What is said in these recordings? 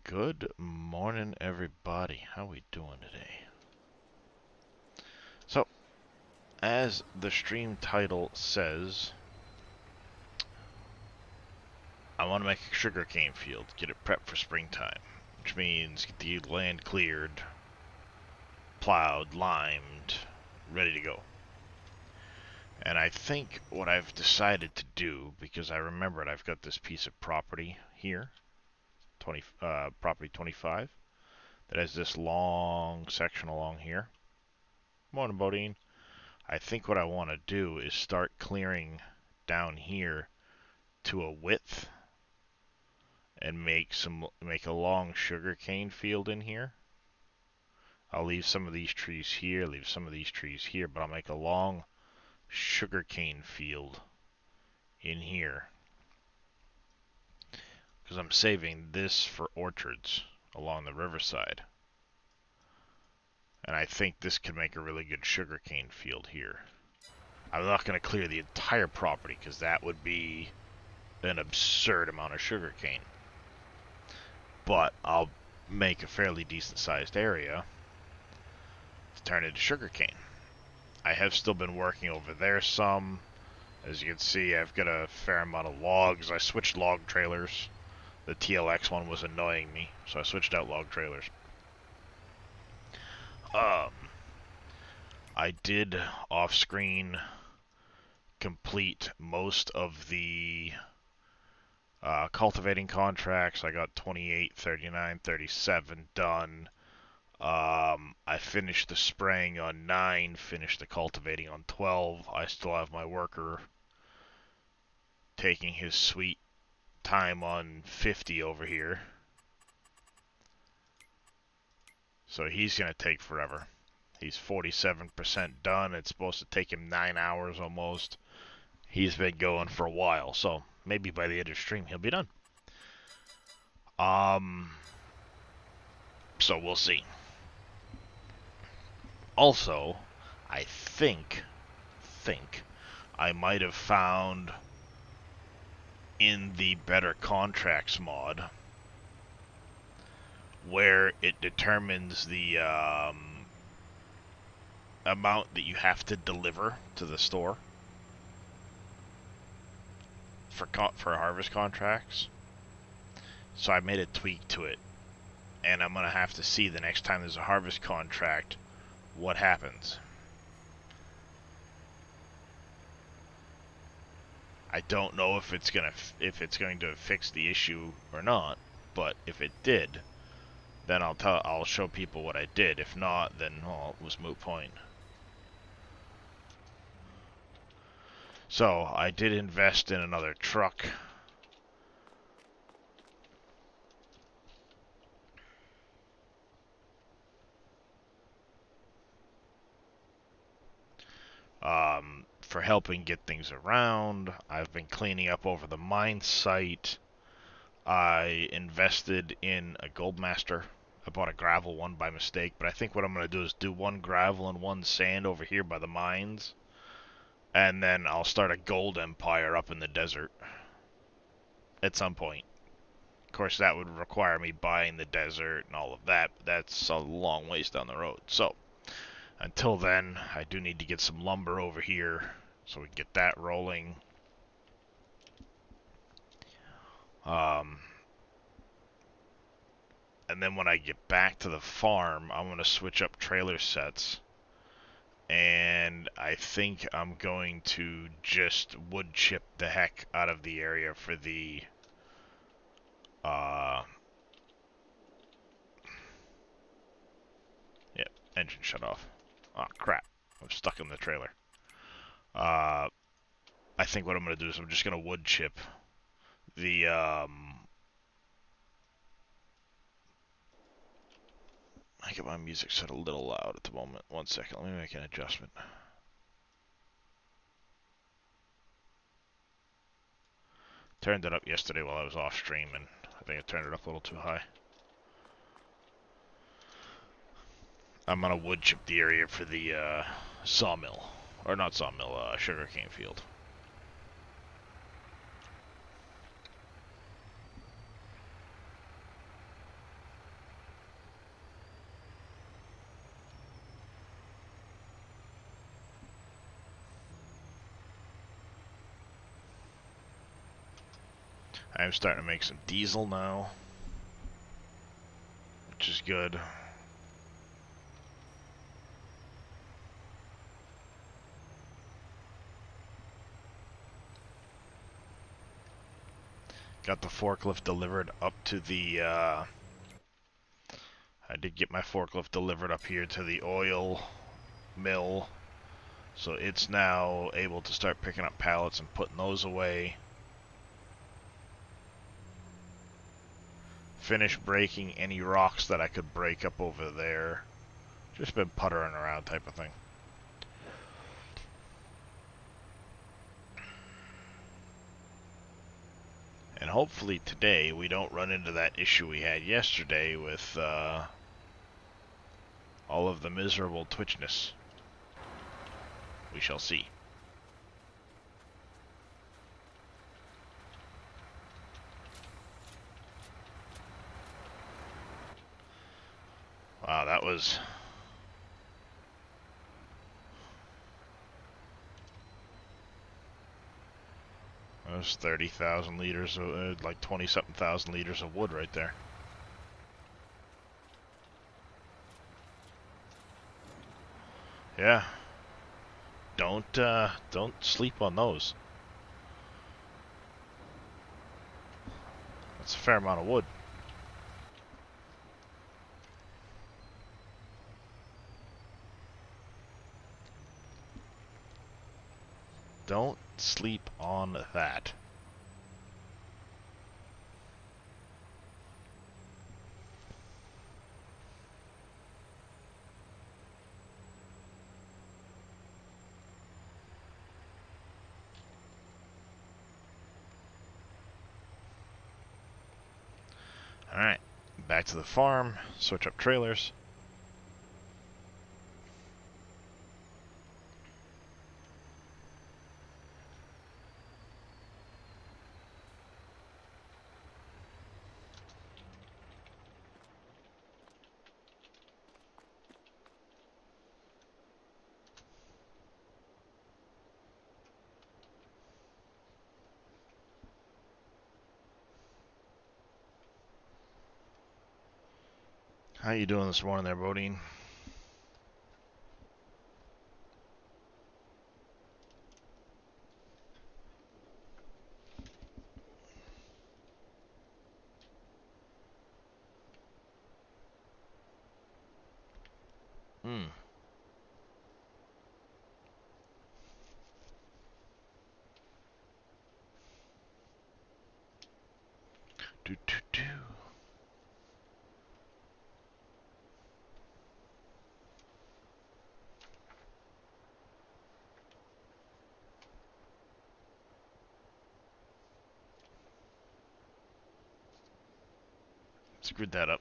Good morning, everybody. How we doing today? So, as the stream title says, I want to make a sugarcane field, get it prepped for springtime, which means get the land cleared, plowed, limed, ready to go. And I think what I've decided to do, because I remembered I've got this piece of property here, property 25, that has this long section along here. Morning, Bodine. I think what I want to do is start clearing down here to a width and make a long sugarcane field in here. I'll leave some of these trees here, leave some of these trees here, but I'll make a long sugarcane field in here because I'm saving this for orchards along the riverside. And I think this could make a really good sugarcane field here. I'm not going to clear the entire property because that would be an absurd amount of sugarcane. But I'll make a fairly decent sized area to turn into sugarcane. I have still been working over there some. As you can see, I've got a fair amount of logs. I switched log trailers. The TLX one was annoying me, so I switched out log trailers. I did off-screen complete most of the cultivating contracts. I got 28, 39, 37 done. I finished the spraying on 9, finished the cultivating on 12. I still have my worker taking his sweet time on 50 over here. So he's going to take forever. He's 47% done. It's supposed to take him 9 hours almost. He's been going for a while, so maybe by the end of stream he'll be done. So we'll see. Also, I think I might have found in the Better Contracts mod where it determines the amount that you have to deliver to the store for harvest contracts. So I made a tweak to it, and I'm gonna have to see the next time there's a harvest contract what happens. I don't know if it's going to fix the issue or not, but if it did, then I'll show people what I did. If not, then it was moot point. So I did invest in another truck. For helping get things around. I've been cleaning up over the mine site. I invested in a Goldmaster. I bought a gravel one by mistake, but I think what I'm going to do is do one gravel and one sand over here by the mines. And then I'll start a gold empire up in the desert at some point. Of course, that would require me buying the desert and all of that, but that's a long ways down the road. So, until then, I do need to get some lumber over here so we can get that rolling. And then when I get back to the farm, I'm going to switch up trailer sets. And I think I'm going to just wood chip the heck out of the area for the yep, engine shut off. Oh crap, I'm stuck in the trailer. I think what I'm going to do is I'm just going to wood chip the I get my music set a little loud at the moment. One second, let me make an adjustment. Turned it up yesterday while I was off stream, and I think I turned it up a little too high. I'm gonna wood chip the area for the sawmill, or not sawmill, sugarcane field. I'm starting to make some diesel now, which is good. Got the forklift delivered up to the, I did get my forklift delivered up here to the oil mill. So it's now able to start picking up pallets and putting those away. Finish breaking any rocks that I could break up over there. Just been puttering around type of thing. And hopefully today we don't run into that issue we had yesterday with all of the miserable twitchness. We shall see. Wow, that was 30,000 liters of, like 20-something thousand liters of wood right there. Yeah. Don't sleep on those. That's a fair amount of wood. Don't sleep on that. Alright, back to the farm, switch up trailers. How you doing this morning there, Bodine? Hmm. Do do do. Screwed that up.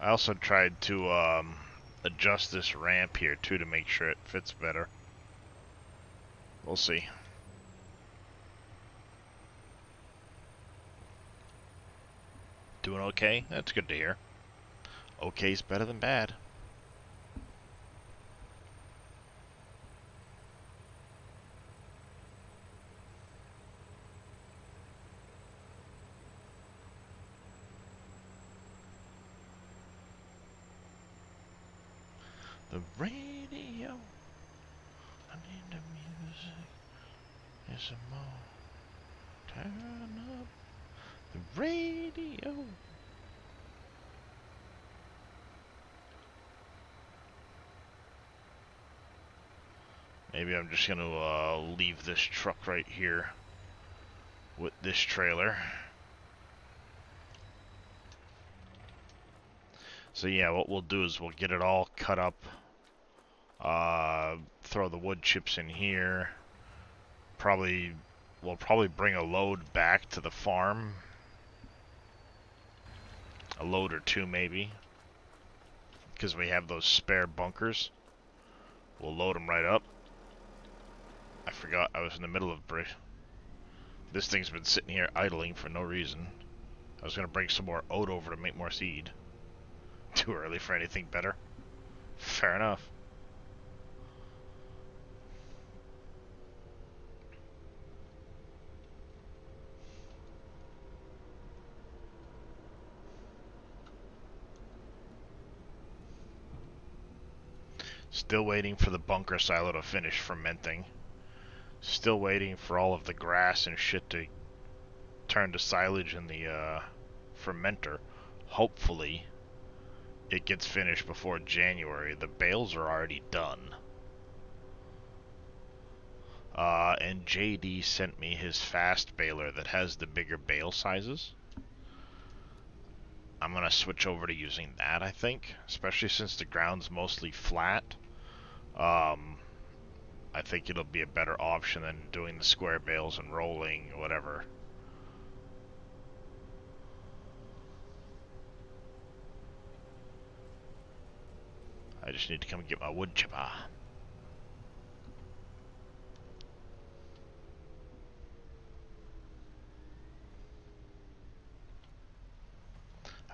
I also tried to adjust this ramp here too to make sure it fits better. We'll see. Doing okay? That's good to hear. Okay's better than bad. The radio. I need the music. It's a more. Turn up the radio. Maybe I'm just gonna leave this truck right here with this trailer. So yeah, what we'll do is we'll get it all cut up, throw the wood chips in here, probably we'll probably bring a load back to the farm. A load or two, maybe. Because we have those spare bunkers. We'll load them right up. I forgot I was in the middle of this thing's been sitting here idling for no reason. I was going to bring some more oat over to make more seed. Too early for anything better. Fair enough. Still waiting for the bunker silo to finish fermenting. Still waiting for all of the grass and shit to turn to silage in the fermenter. Hopefully it gets finished before January. The bales are already done. And JD sent me his fast baler that has the bigger bale sizes. I'm gonna switch over to using that, I think, especially since the ground's mostly flat. I think it'll be a better option than doing the square bales and rolling, whatever. I just need to come get my wood chipper.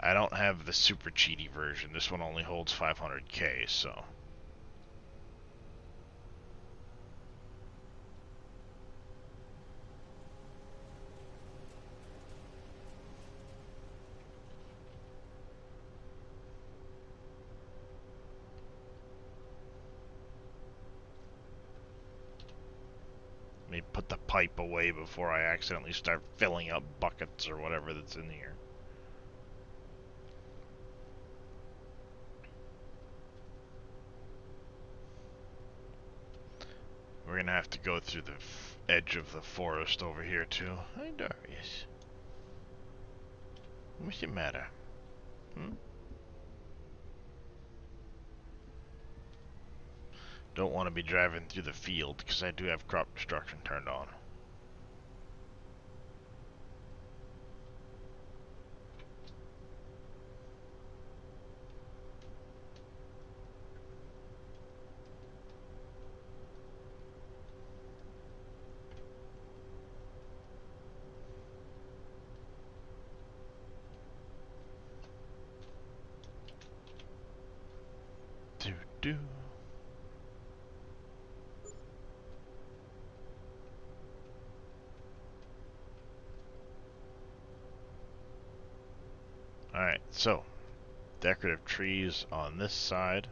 I don't have the super cheaty version. This one only holds 500k, so... Let me put the pipe away before I accidentally start filling up buckets or whatever that's in here. We're gonna have to go through the edge of the forest over here too. Hi, Darius. What's the matter? Hmm? Don't want to be driving through the field because I do have crop destruction turned on. Do. Alright, so decorative trees on this side.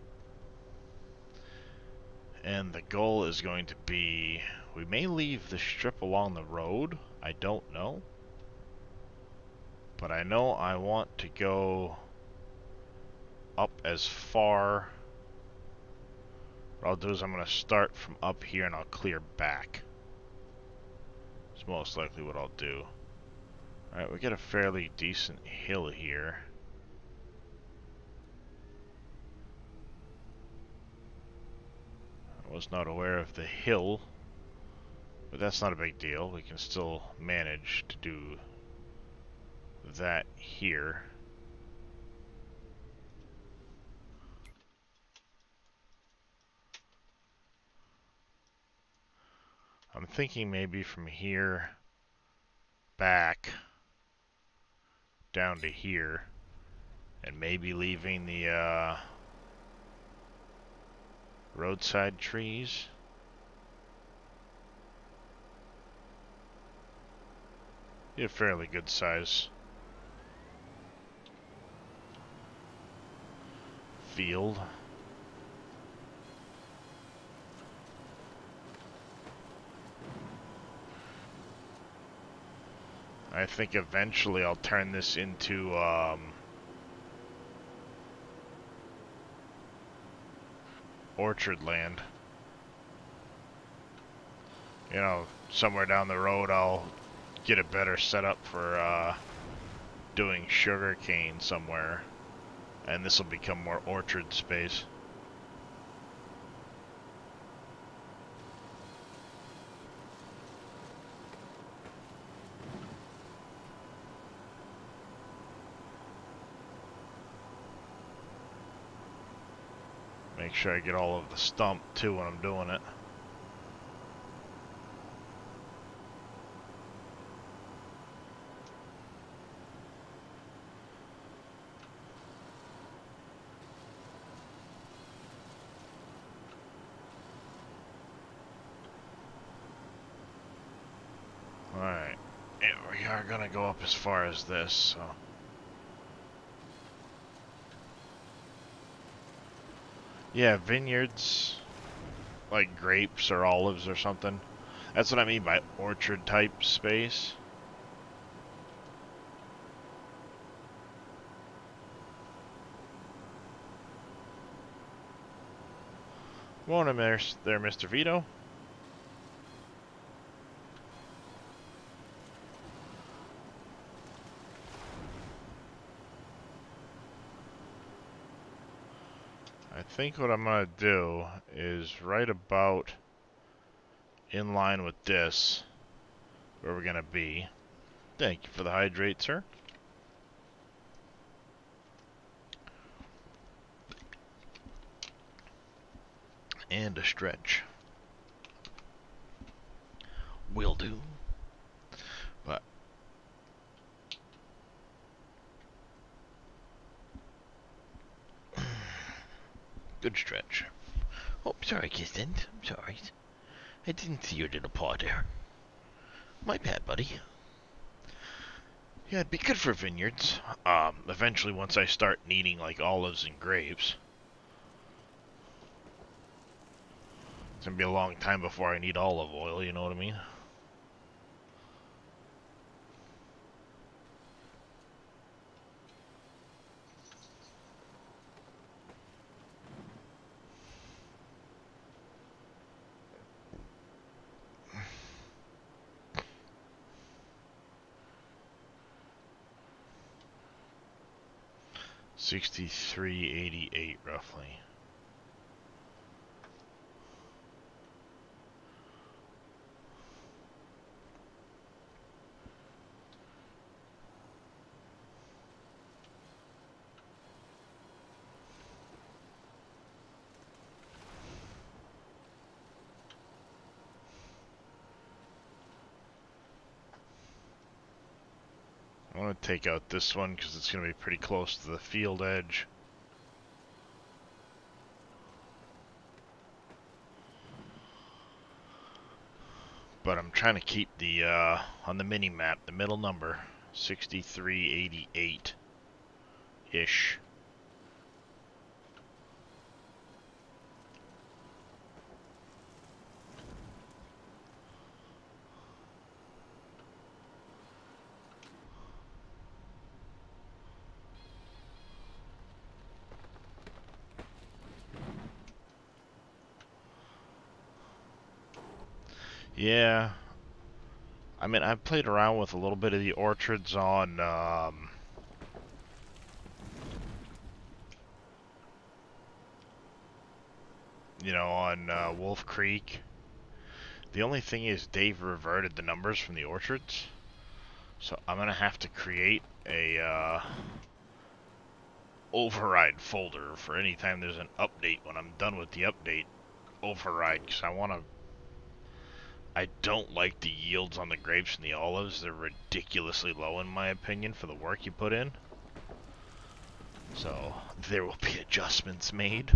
And the goal is going to be, we may leave the strip along the road, I don't know. But I know I want to go up as far. What I'll do is I'm going to start from up here and I'll clear back. It's most likely what I'll do. Alright, we get a fairly decent hill here. I was not aware of the hill, but that's not a big deal. We can still manage to do that here. I'm thinking maybe from here back down to here, and maybe leaving the roadside trees. A fairly good size field. I think eventually I'll turn this into orchard land. You know, somewhere down the road I'll get a better setup for doing sugarcane somewhere, and this will become more orchard space. Make sure I get all of the stump too when I'm doing it. Alright. Yeah, we are gonna go up as far as this, so. Yeah, vineyards, like grapes or olives or something. That's what I mean by orchard type space. Morning there, Mr. Vito. I think what I'm gonna do is right about in line with this, where we're gonna be. Thank you for the hydrate, sir. And a stretch. Will do. But good stretch. Oh, sorry, Kirsten. I'm sorry. I didn't see your little paw there. My bad, buddy. Yeah, it'd be good for vineyards. Eventually, once I start needing like olives and grapes. It's gonna be a long time before I need olive oil, you know what I mean? $63.88 roughly. I want to take out this one because it's going to be pretty close to the field edge. But I'm trying to keep the, on the mini map, the middle number, 6388-ish. Yeah. I mean, I've played around with a little bit of the orchards on, you know, on Wolf Creek. The only thing is Dave reverted the numbers from the orchards. So I'm going to have to create a override folder for any time there's an update. When I'm done with the update, override, because I don't like the yields on the grapes and the olives. They're ridiculously low in my opinion for the work you put in. So there will be adjustments made.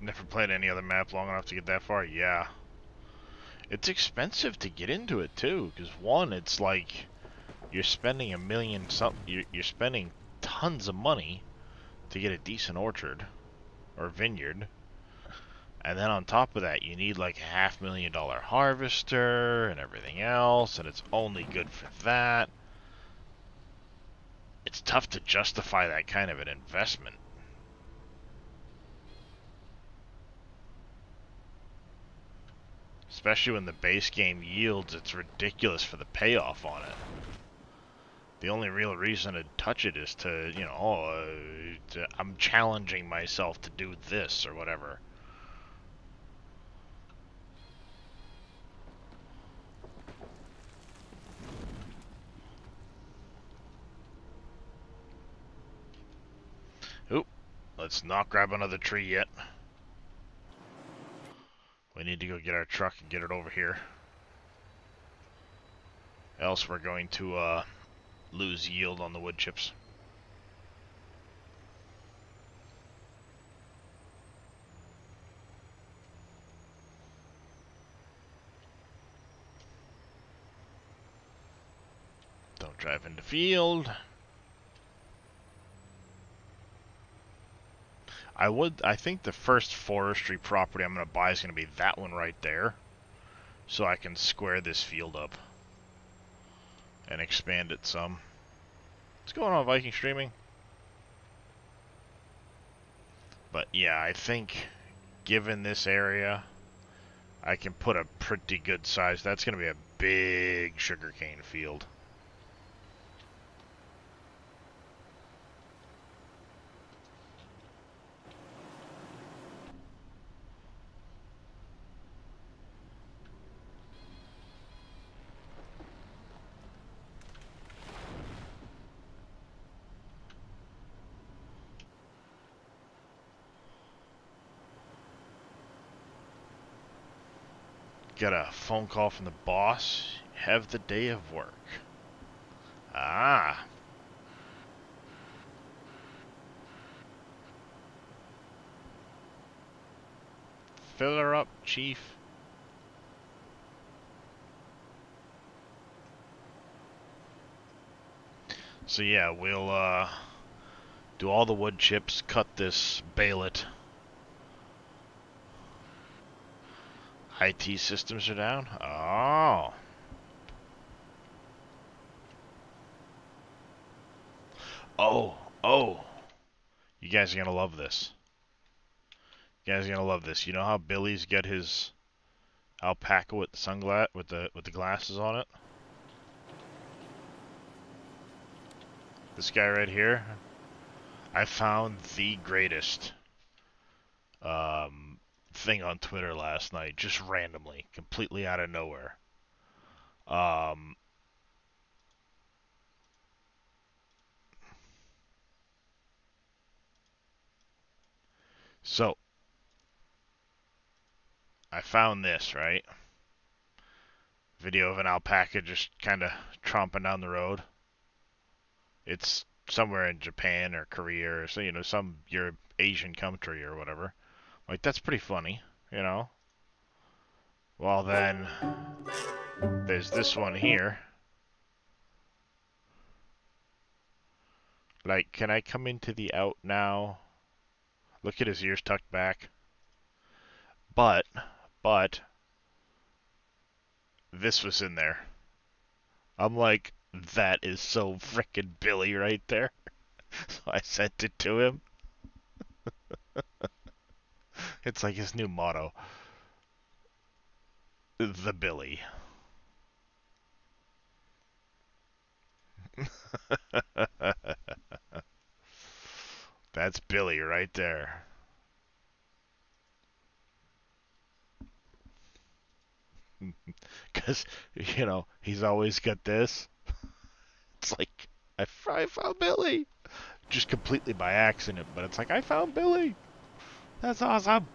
Never played any other map long enough to get that far? Yeah. It's expensive to get into it too, because one, it's like you're spending a million you're spending tons of money to get a decent orchard or vineyard, and then on top of that you need like a $500,000 harvester and everything else, and it's only good for that. It's tough to justify that kind of an investment. Especially when the base game yields, it's ridiculous for the payoff on it. The only real reason to touch it is to, you know, I'm challenging myself to do this or whatever. Let's not grab another tree yet. We need to go get our truck and get it over here. Else we're going to lose yield on the wood chips. Don't drive into field. I think the first forestry property I'm going to buy is going to be that one right there. So I can square this field up. And expand it some. What's going on, Viking Streaming? But yeah, I think given this area, I can put a pretty good size. That's going to be a big sugarcane field. Got a phone call from the boss. Have the day of work. Ah. Fill her up, Chief. So yeah, we'll do all the wood chips, cut this, bale it. IT systems are down? Oh. Oh. You guys are gonna love this. You guys are gonna love this. You know how Billy's got his alpaca with the sunglass with the glasses on it? This guy right here, I found the greatest thing on Twitter last night, just randomly, completely out of nowhere. So I found this, right? Video of an alpaca just kind of tromping down the road. It's somewhere in Japan or Korea or so, you know, some Asian country or whatever. Like, that's pretty funny, you know? Well, then there's this one here. Like, can I come into the out now? Look at his ears tucked back. But this was in there. I'm like, that is so frickin' Billy right there. So I sent it to him. It's like his new motto. The Billy. That's Billy right there. Because, you know, he's always got this. It's like, I found Billy. Just completely by accident, but it's like, I found Billy. That's awesome.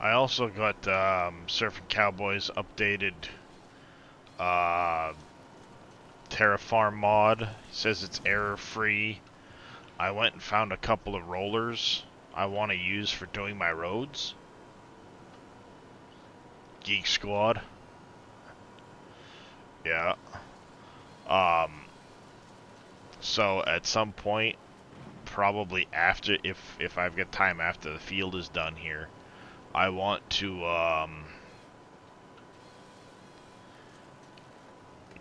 I also got Surfing Cowboys updated Terraform mod. It says it's error free. I went and found a couple of rollers I want to use for doing my roads. Geek Squad. Yeah. So at some point, probably after, if I've got time after the field is done here, I want to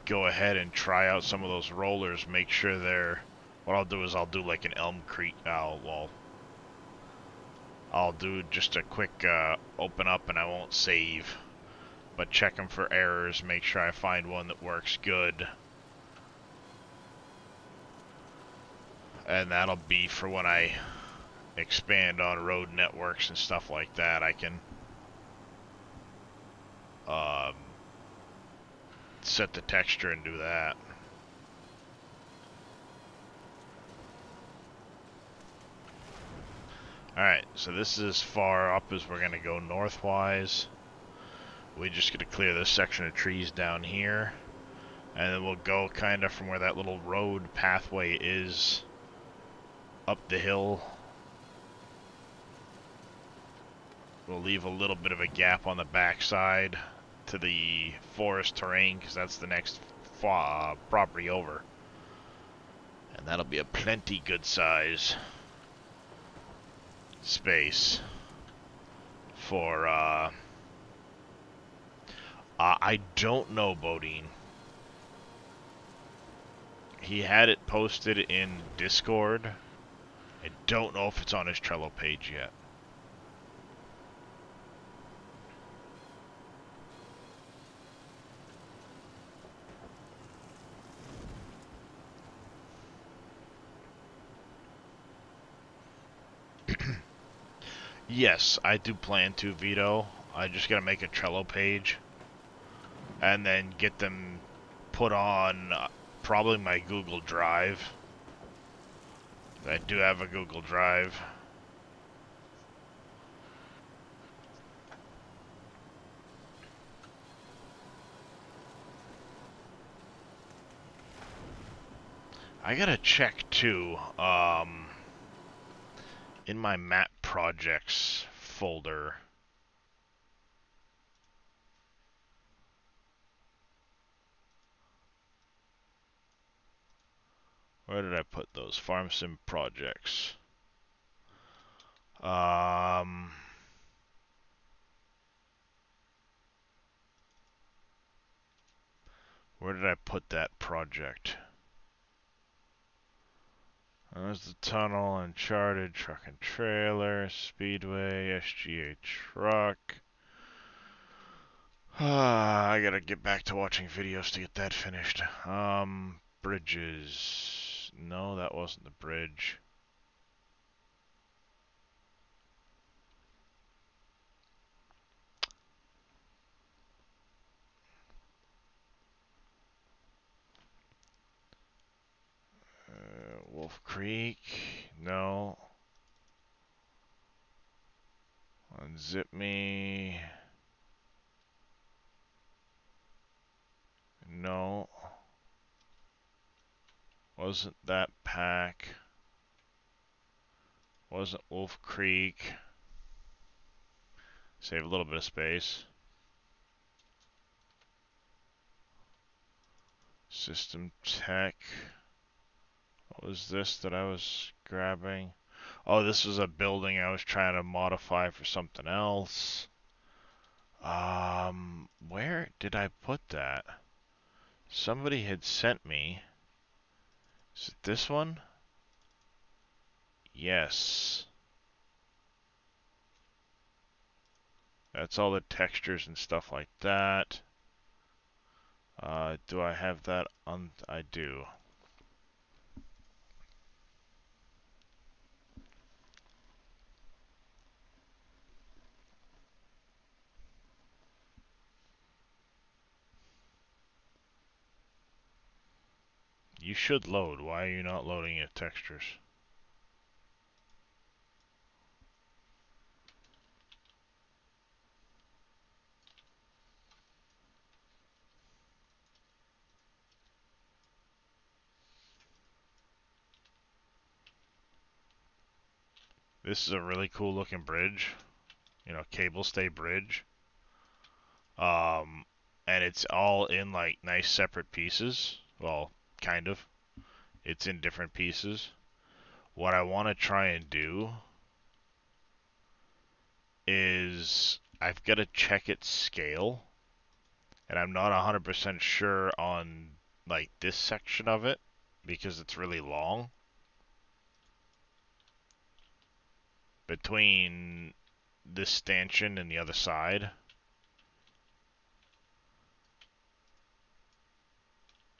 go ahead and try out some of those rollers, make sure they're, what I'll do is I'll do like an Elm Creek, I'll do just a quick open up and I won't save, but check them for errors, make sure I find one that works good. And that'll be for when I expand on road networks and stuff like that. I can set the texture and do that. Alright, so this is as far up as we're going to go northwise. We just got to clear this section of trees down here. And then we'll go kind of from where that little road pathway is up the hill. We'll leave a little bit of a gap on the backside to the forest terrain, because that's the next property over. And that'll be a plenty good size space for, I don't know, Bodine. He had it posted in Discord. I don't know if it's on his Trello page yet. Yes, I do plan to, Vito. I just gotta make a Trello page and then get them put on probably my Google Drive. I do have a Google Drive. I gotta check too, in my map projects folder. Where did I put those? Farm Sim projects. Where did I put that project? There's the tunnel, Uncharted, truck and trailer, Speedway, SGA truck. I gotta get back to watching videos to get that finished. Bridges. No, that wasn't the bridge. Wolf Creek. No. Unzip me. No. Wasn't that pack. Wasn't Wolf Creek. Save a little bit of space. System Tech. What was this that I was grabbing? Oh, this was a building I was trying to modify for something else. Where did I put that? Somebody had sent me. Is it this one? Yes. That's all the textures and stuff like that. Do I have that on? I do. You should load. Why are you not loading your textures? This is a really cool looking bridge. You know, cable stay bridge. And it's all in like nice separate pieces. Well, kind of. It's in different pieces. what I want to try and do is I've got to check its scale, and I'm not 100% sure on like this section of it because it's really long between this stanchion and the other side.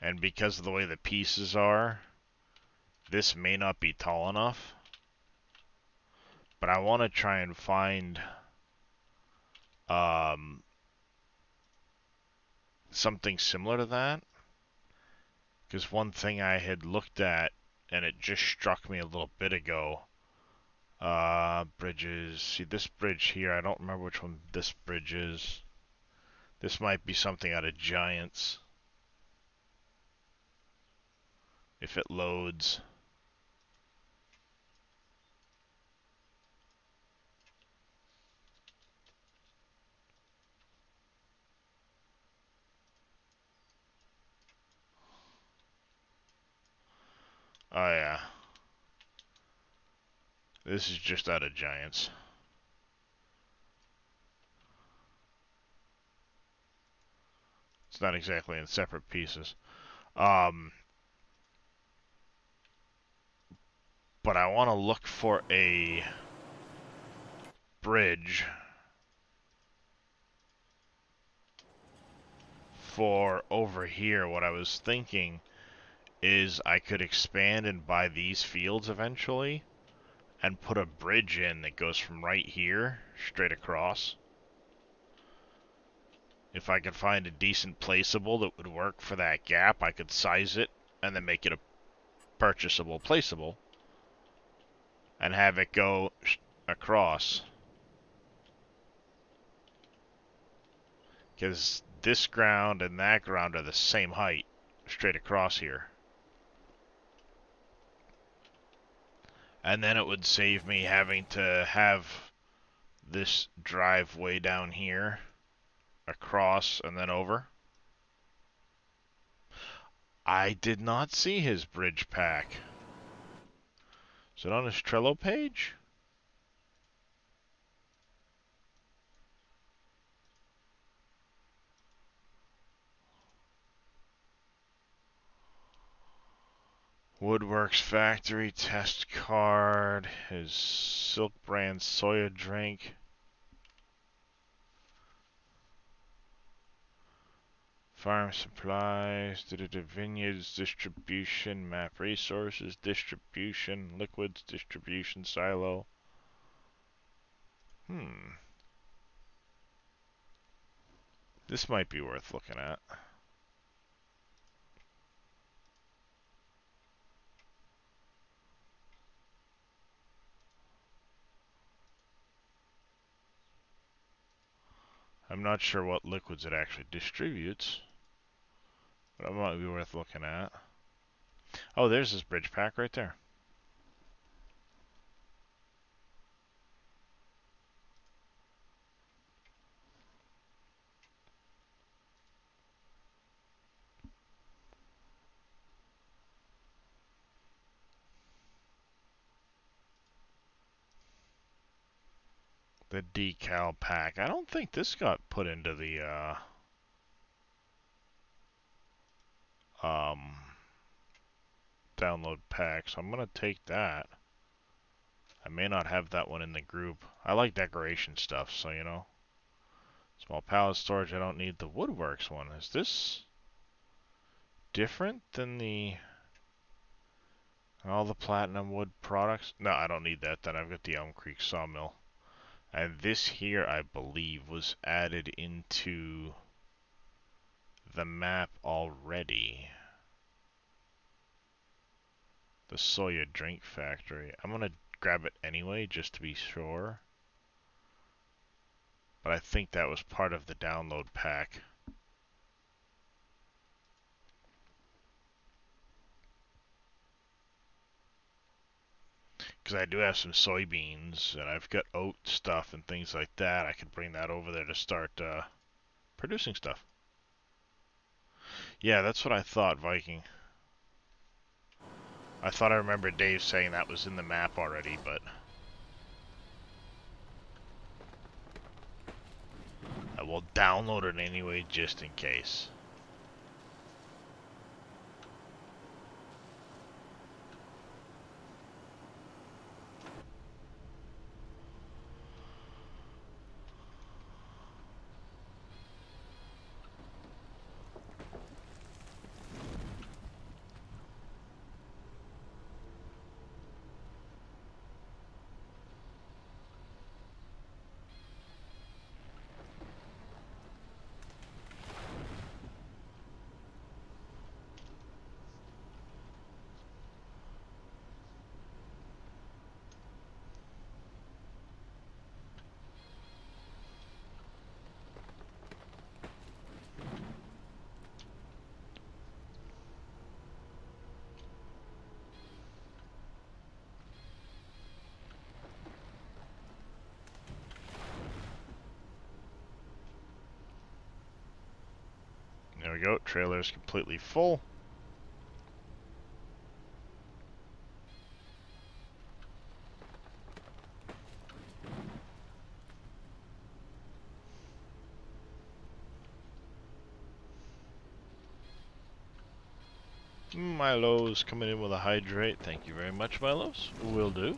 And because of the way the pieces are, this may not be tall enough. But I want to try and find something similar to that. Because one thing I had looked at, and it just struck me a little bit ago, bridges. See this bridge here, I don't remember which one this bridge is. This might be something out of Giants. If it loads. Oh yeah. This is just out of Giants. It's not exactly in separate pieces. But I want to look for a bridge for over here. What I was thinking is I could expand and buy these fields eventually and put a bridge in that goes from right here straight across. If I could find a decent placeable that would work for that gap, I could size it and then make it a purchasable placeable and have it go across. Because this ground and that ground are the same height straight across here. And then it would save me having to have this driveway down here across and then over. I did not see his bridge pack. Is it on his Trello page? Woodworks Factory test card. His Silk brand soya drink. Farm supplies, vineyards distribution, map resources distribution, liquids distribution silo. This might be worth looking at. I'm not sure what liquids it actually distributes, but it might be worth looking at. Oh, there's this bridge pack right there. The decal pack. I don't think this got put into the download pack, so I'm gonna take that. I may not have that one in the group. I like decoration stuff, so you know. Small pallet storage, I don't need the Woodworks one. Is this different than the all the platinum wood products? No, I don't need that then. I've got the Elm Creek sawmill. And this here, I believe, was added into the map already. The soya drink factory. I'm gonna grab it anyway, just to be sure. But I think that was part of the download pack. Because I do have some soybeans, and I've got oat stuff and things like that. I could bring that over there to start producing stuff. Yeah, that's what I thought, Viking. I thought I remember Dave saying that was in the map already, but I will download it anyway just in case. There we go, trailer's completely full. Milo's coming in with a hydrate. Thank you very much, Milo's. Will do.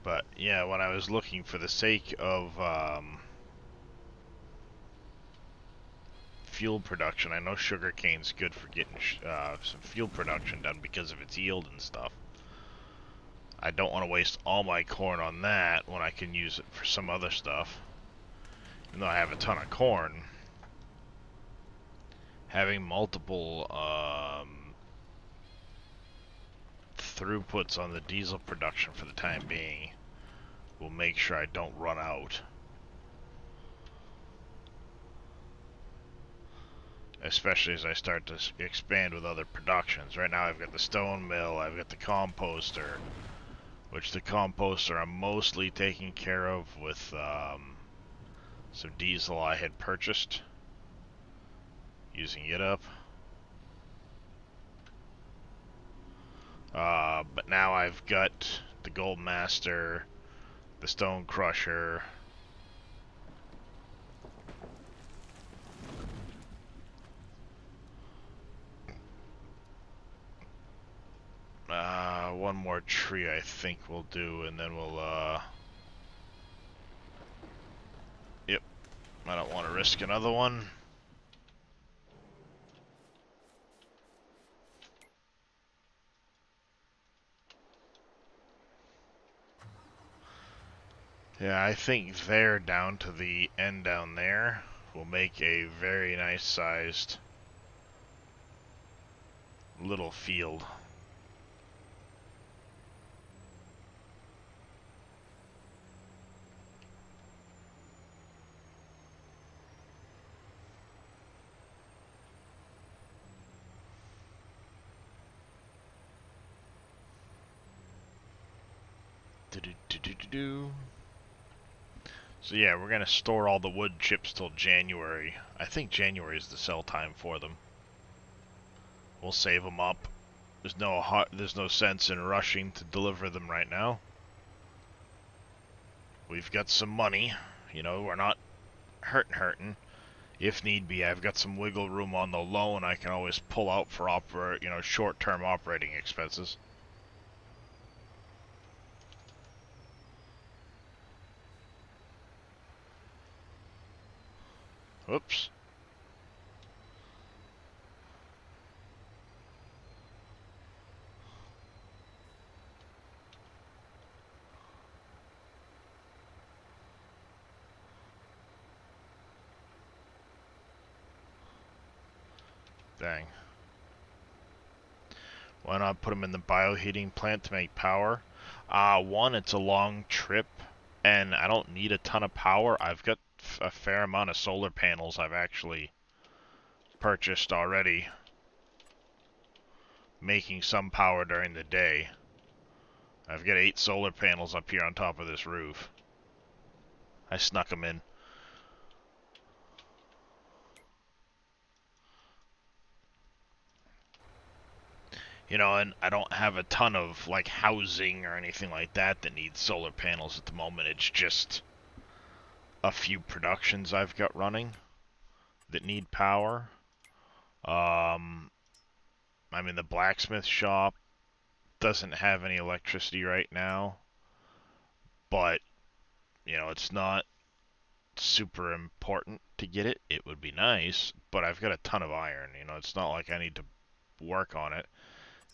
But yeah, when I was looking for the sake of fuel production, I know sugarcane's good for getting some fuel production done because of its yield and stuff. I don't want to waste all my corn on that when I can use it for some other stuff. Even though I have a ton of corn, having multiple throughputs on the diesel production for the time being will make sure I don't run out. Especially as I start to expand with other productions. Right now I've got the stone mill, I've got the composter, which the composter I'm mostly taking care of with some diesel I had purchased, using it up. But now I've got the Gold Master, the Stone Crusher, one more tree I think we'll do, and then we'll, yep, I don't want to risk another one. Yeah, I think there down to the end down there will make a very nice sized little field. So yeah, we're gonna store all the wood chips till January. I think January is the sell time for them. We'll save them up. There's no sense in rushing to deliver them right now. We've got some money, you know, we're not hurting. If need be, I've got some wiggle room on the loan I can always pull out for short-term operating expenses. Oops. Dang. Why not put them in the bioheating plant to make power? One, it's a long trip, and I don't need a ton of power. I've got a fair amount of solar panels I've actually purchased already, making some power during the day. I've got 8 solar panels up here on top of this roof. I snuck them in. You know, and I don't have a ton of, like, housing or anything like that that needs solar panels at the moment. It's just a few productions I've got running that need power. I'm in the blacksmith shop. Doesn't have any electricity right now. But, you know, it's not super important to get it. It would be nice, but I've got a ton of iron. You know, it's not like I need to work on it.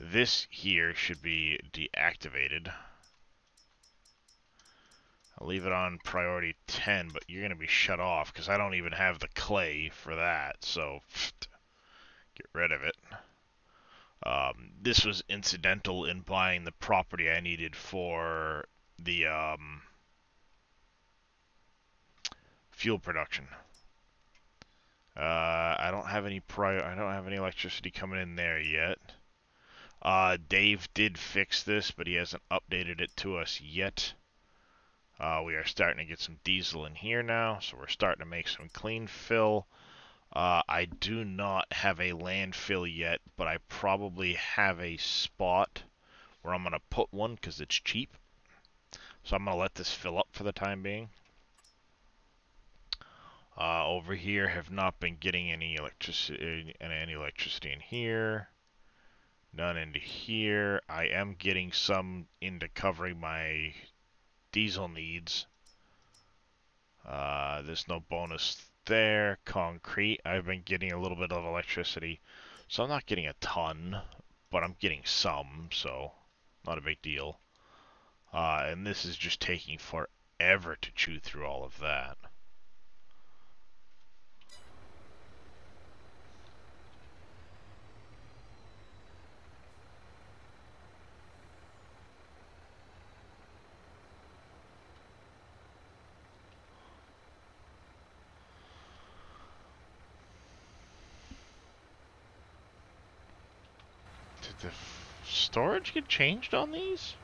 This here should be deactivated. I'll leave it on priority 10, but you're going to be shut off because I don't even have the clay for that, so get rid of it. This was incidental in buying the property I needed for the fuel production. I don't have any electricity coming in there yet. Dave did fix this, but he hasn't updated it to us yet. We are starting to get some diesel in here now, so we're starting to make some clean fill. I do not have a landfill yet, but I probably have a spot where I'm going to put one because it's cheap. So I'm going to let this fill up for the time being. Over here, have not been getting any electricity in here. None into here. I am getting some into covering my diesel needs. There's no bonus there. Concrete, I've been getting a little bit of electricity. So I'm not getting a ton, but I'm getting some, so not a big deal. And this is just taking forever to chew through all of that. Did the storage get changed on these?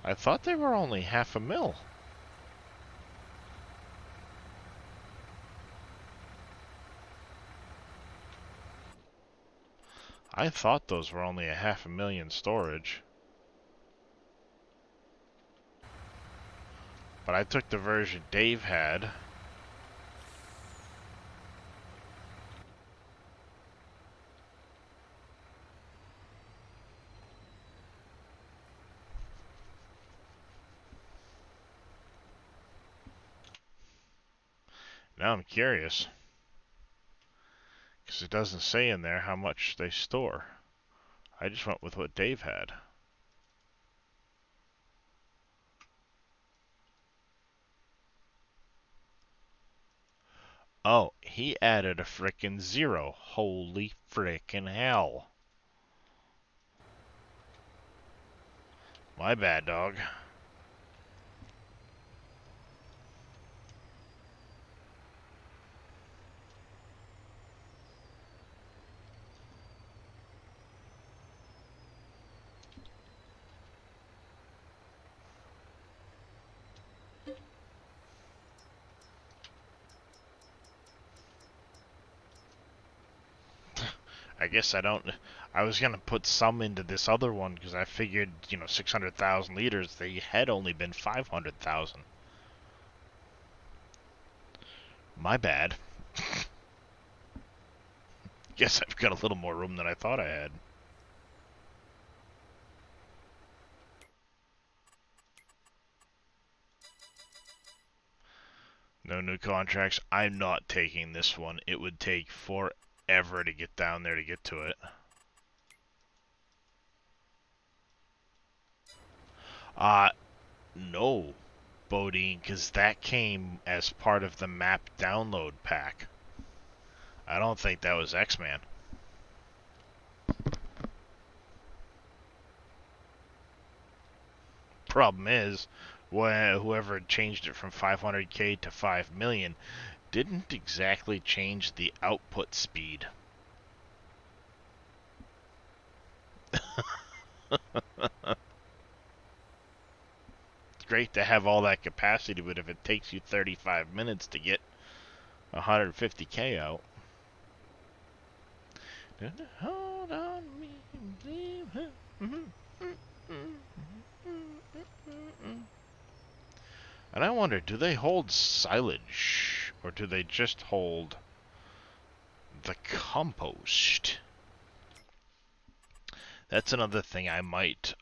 I thought they were only 1/2 a mil. I thought those were only a 1/2 a million storage. But I took the version Dave had. Now I'm curious. Because it doesn't say in there how much they store. I just went with what Dave had. Oh, he added a frickin' 0. Holy frickin' hell. My bad, dog. I guess I don't... I was gonna put some into this other one because I figured, you know, 600,000 liters, they had only been 500,000. My bad. Guess I've got a little more room than I thought I had. No new contracts. I'm not taking this one. It would take forever to get down there to get to it. No, Bodine, because that came as part of the map download pack. I don't think that was X-Man. Problem is, whoever changed it from 500k to 5 million didn't exactly change the output speed. It's great to have all that capacity, but if it takes you 35 minutes to get 150k out. Hold on me, believe her. And I wonder, do they hold silage, or do they just hold the compost? That's another thing I might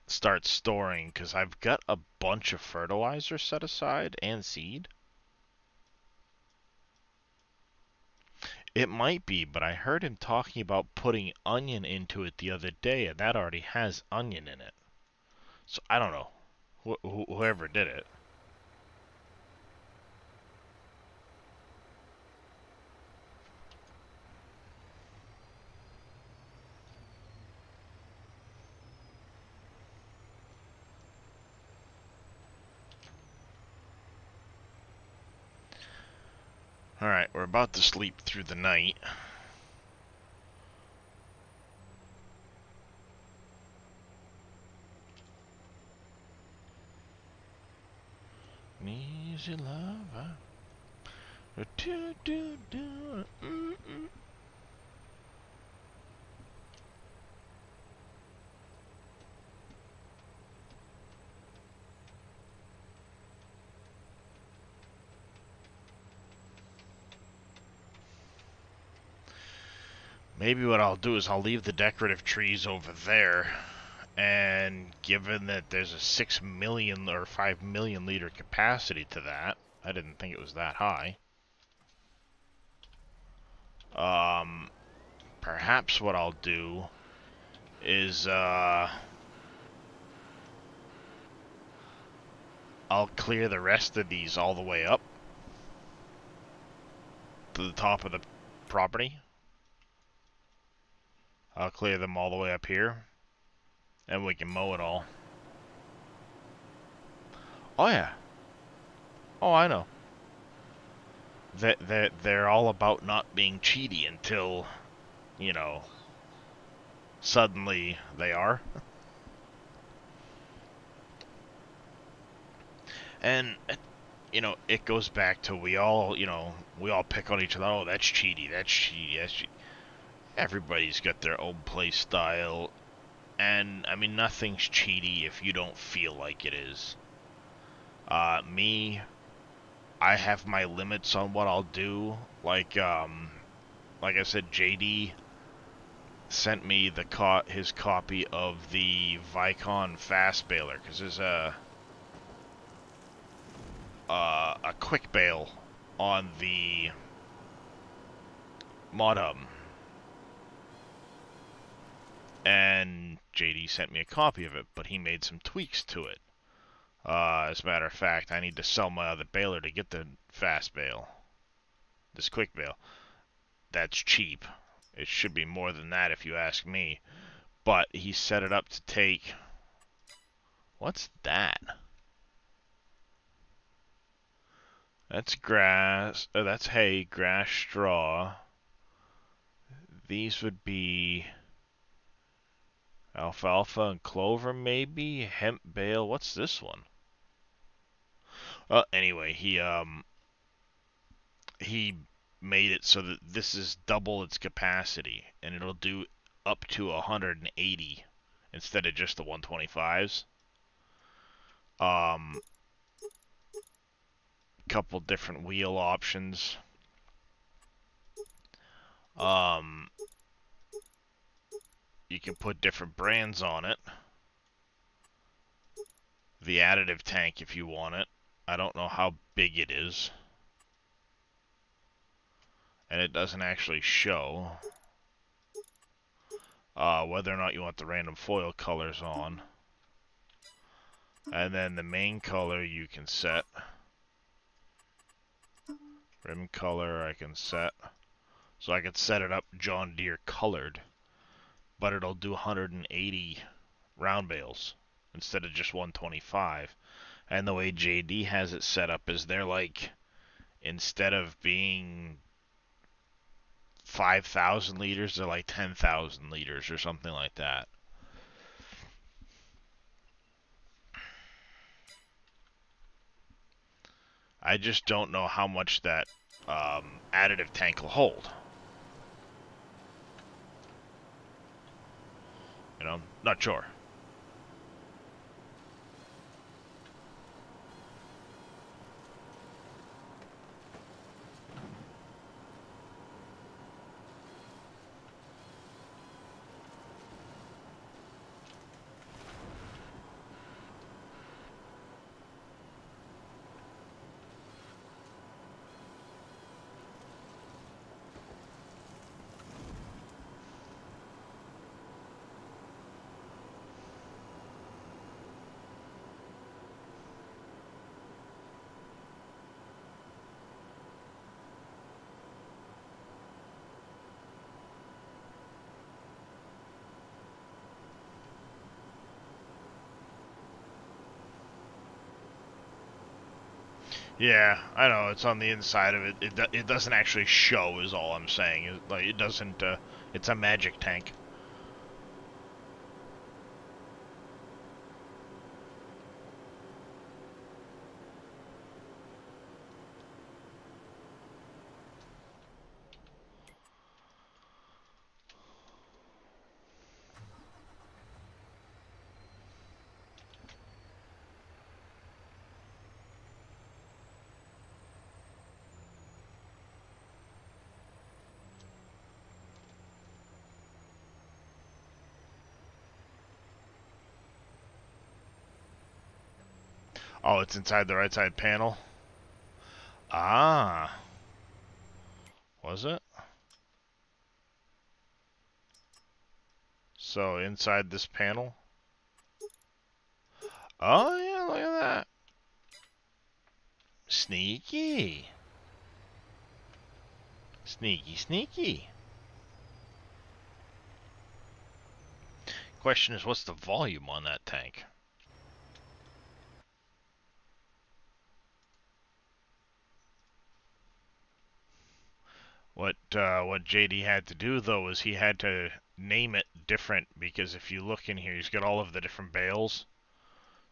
start storing, because I've got a bunch of fertilizer set aside and seed. It might be, but I heard him talking about putting onion into it the other day, and that already has onion in it. So I don't know. Whoever did it. Alright, we're about to sleep through the night. Easy lover. Do, do, do, Maybe what I'll do is I'll leave the decorative trees over there, and given that there's a 6 million or 5 million liter capacity to that, I didn't think it was that high. Perhaps what I'll do is, I'll clear the rest of these all the way up to the top of the property. I'll clear them all the way up here, and we can mow it all. Oh yeah. Oh, I know. They're all about not being cheaty until, you know, suddenly they are. And, you know, it goes back to we all pick on each other. Oh, that's cheaty, that's cheaty, that's cheaty. Everybody's got their own play style. And, I mean, nothing's cheaty if you don't feel like it is. Me, I have my limits on what I'll do. Like I said, JD sent me his copy of the Vicon fast baler, because there's a quick bale on the mod hub, and JD sent me a copy of it, but he made some tweaks to it. As a matter of fact, I need to sell my other baler to get the fast bale, this quick bale. That's cheap. It should be more than that if you ask me. But he set it up to take... What's that? That's grass. That's hay, grass, straw. These would be alfalfa and clover, maybe? Hemp bale. What's this one? Well, anyway, he made it so that this is double its capacity, and it'll do up to 180 instead of just the 125s. Couple different wheel options. You can put different brands on it. The additive tank if you want it. I don't know how big it is. And it doesn't actually show whether or not you want the random foil colors on. And then the main color you can set. Rim color I can set. So I could set it up John Deere colored, but it'll do 180 round bales instead of just 125. And the way JD has it set up is they're like, instead of being 5,000 liters, they're like 10,000 liters or something like that. I just don't know how much that additive tank will hold. You know, not sure. Yeah, I know it's on the inside of it. It doesn't actually show, is all I'm saying. Like it doesn't. It's a magic tank. Oh, it's inside the right side panel. Ah, was it? So inside this panel. Oh yeah, look at that. Sneaky. Sneaky, sneaky. Question is, what's the volume on that tank? What JD had to do though is he had to name it different, because if you look in here, he's got all of the different bales.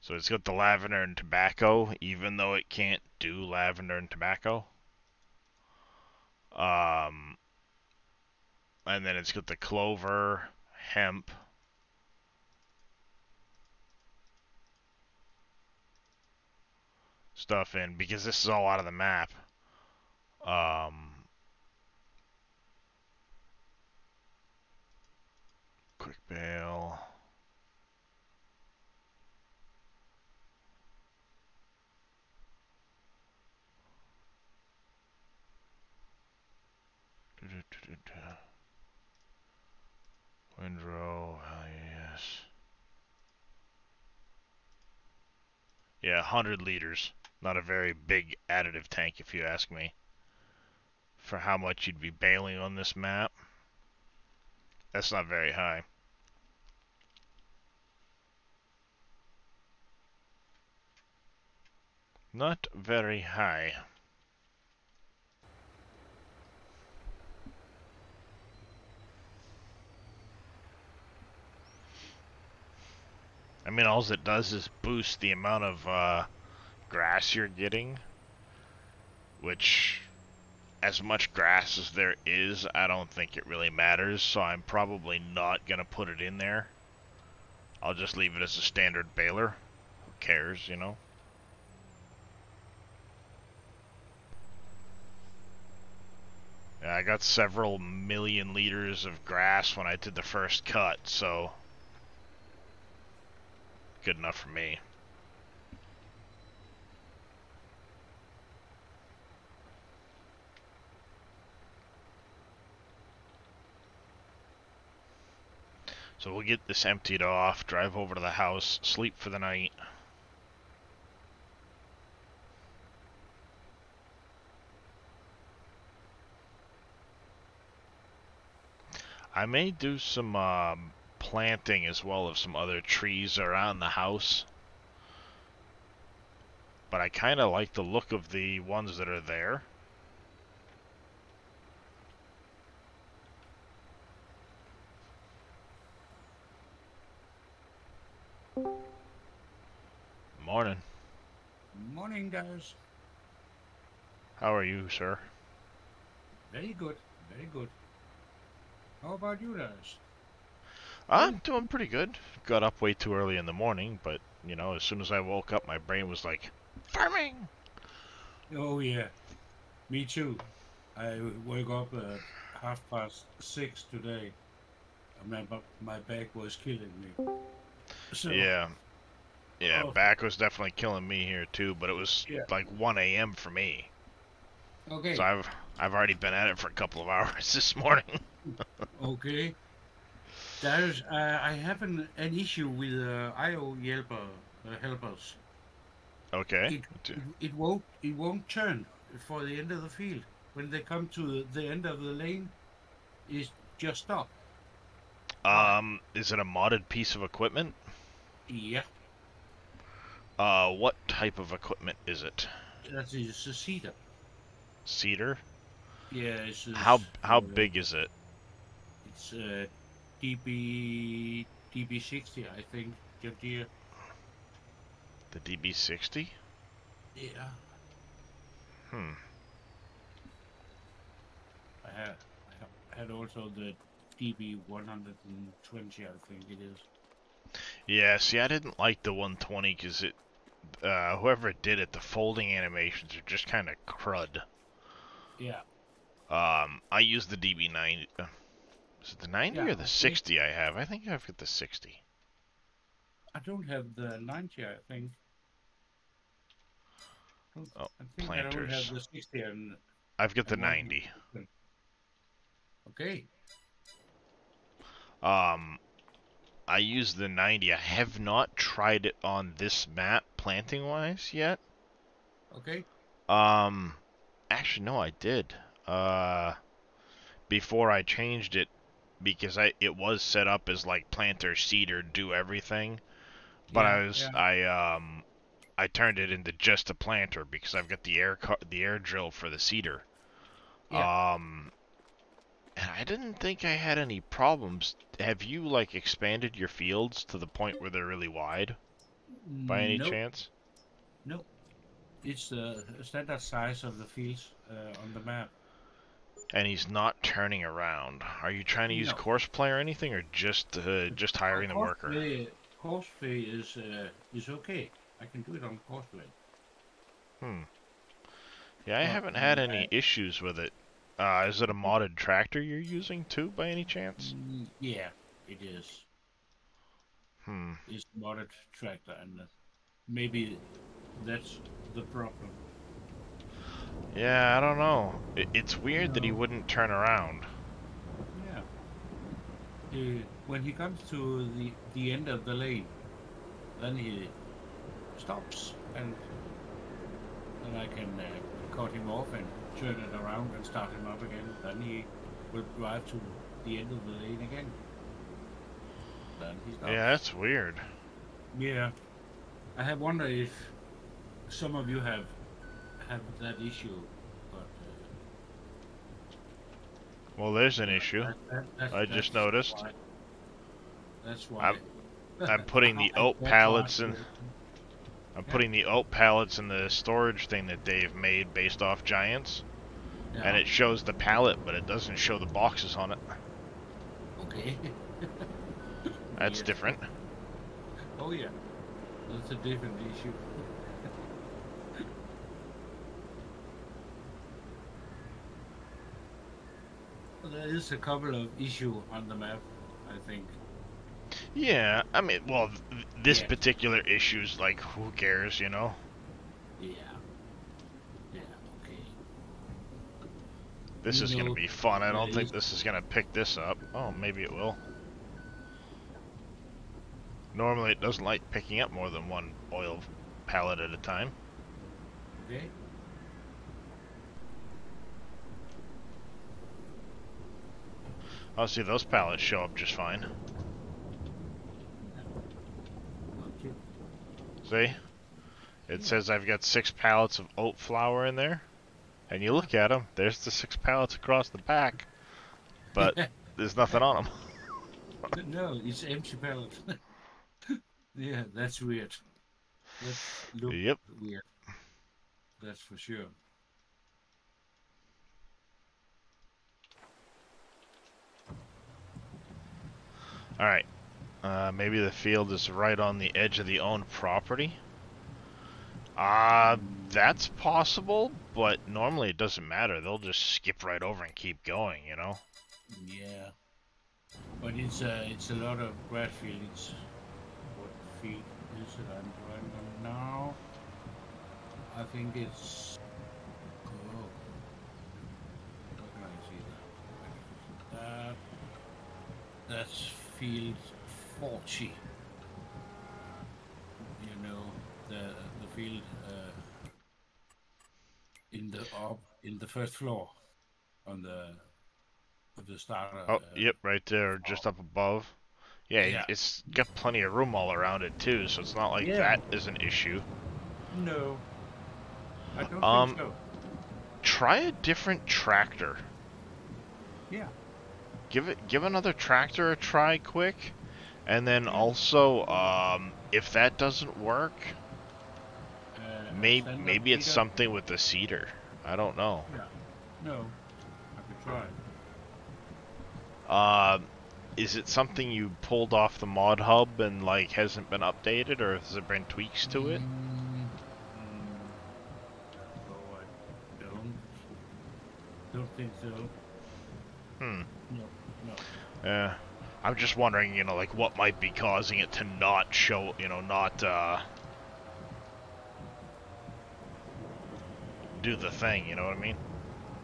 So it's got the lavender and tobacco, even though it can't do lavender and tobacco. Um, and then it's got the clover, hemp, stuff in, because this is all out of the map. Quick bale. Windrow, yes. Yeah, 100 liters. Not a very big additive tank, if you ask me. For how much you'd be baling on this map, that's not very high. Not very high. I mean, all it does is boost the amount of grass you're getting, which, as much grass as there is, I don't think it really matters, so I'm probably not going to put it in there. I'll just leave it as a standard baler. Who cares, you know? Yeah, I got several million liters of grass when I did the first cut, so good enough for me. So we'll get this emptied off, drive over to the house, sleep for the night. I may do some planting as well of some other trees around the house. but I kind of like the look of the ones that are there. Morning. Morning, guys. How are you, sir? Very good, very good. How about you guys? I'm doing pretty good. Got up way too early in the morning, but, you know, as soon as I woke up, my brain was like, farming! Oh yeah, me too. I woke up at 6:30 today. My back was killing me. So, Yeah, yeah, oh back was definitely killing me here too, but it was yeah. like 1 a.m. for me. So Okay, I've already been at it for a couple of hours this morning. okay. I have an issue with IO helpers. Okay. It won't turn for the end of the field when they come to the end of the lane. It just stop. Why? Is it a modded piece of equipment? Yeah. What type of equipment is it? That is a cedar. Cedar? Yeah, How big is it? it's DB 60, I think. John Deere. The DB60? Yeah, Hmm. I had also the DB 120, I think it is. Yeah, see, I didn't like the 120 because whoever did it, the folding animations are just kind of crud. Yeah, I use the DB90. Is it the 90 yeah, or the okay. 60 I have? I think I've got the 60. I don't have the 90, I think. Oh, I think I don't have planters. the 60 I've got the and 100. 90. Okay, Um, I use the 90. I have not tried it on this map planting wise yet. okay. Um, actually no, I did. Uh, Before I changed it because it was set up as like planter, seeder, do everything, but Yeah, yeah, I turned it into just a planter because I've got the air drill for the seeder. yeah. Um, and I didn't think I had any problems. Have you like expanded your fields to the point where they're really wide by any No, chance? no. It's the standard size of the fields on the map. And he's not turning around. Are you trying to use No. Courseplay or anything, or just hiring the worker? Cosplay is okay. I can do it on cosplay. Hmm. Yeah, I But haven't had when any issues with it. Is it a modded tractor you're using too, by any chance? yeah, it is. Hmm. It's modded tractor, and maybe that's the problem. Yeah, I don't know. It's weird that he No. wouldn't turn around. Yeah. When he comes to the end of the lane, then he stops, and I can cut him off and turn it around and start him up again. Then he will drive to the end of the lane again. Then he Yeah, stops. that's weird. Yeah, I have wondered if some of you have that issue, but Well, there's an issue. I just that's noticed. why that's I'm why I'm putting the I oat tried to pallets ask in. you. I'm Yeah, putting the oat pallets in the storage thing that Dave made based off giants, and yeah, it shows the pallet, but it doesn't show the boxes on it. okay. That's Weird. different. Oh yeah, that's a different issue. There is a couple of issue on the map, I think. Yeah, I mean, well, this Yeah, particular issue's like, who cares, you know? yeah, yeah. Okay. This We is gonna know be fun. I there don't think is. this is gonna pick this up. Oh, maybe it will. Normally it doesn't like picking up more than one oil pallet at a time. Okay. I'll see those pallets show up just fine. Yeah. Okay. See? It Yeah. says I've got 6 pallets of oat flour in there. And you Ah. look at them, there's the 6 pallets across the back, but there's nothing on them. No, it's empty pallet. Yeah, that's weird. That's look Yep. weird. That's for sure. Alright. Maybe the field is right on the edge of the owned property. Mm, That's possible, but normally it doesn't matter. They'll just skip right over and keep going, you know? yeah, but it's a lot of grass fields. What field is it I'm driving on now? I think it's. Oh, how can I see that? Where is it? That's field 40. You know, the field in the up in the first floor on the starter. Oh, yep, right there, Farm. just up above. Yeah, Yeah. it's got plenty of room all around it too, so it's not like Yeah. that is an issue. No, I don't think Um, so. try a different tractor. Yeah. Give another tractor a try quick, and then Yeah. also, if that doesn't work, A standard maybe it's seeder. something with the seeder. I don't know. Yeah. No, I could try. Uh, is it something you pulled off the mod hub and like hasn't been updated, or has there been tweaks to it? No, I don't think so. Hmm. No, no. Yeah. I'm just wondering, you know, like what might be causing it to not show, you know, not do the thing, you know what I mean?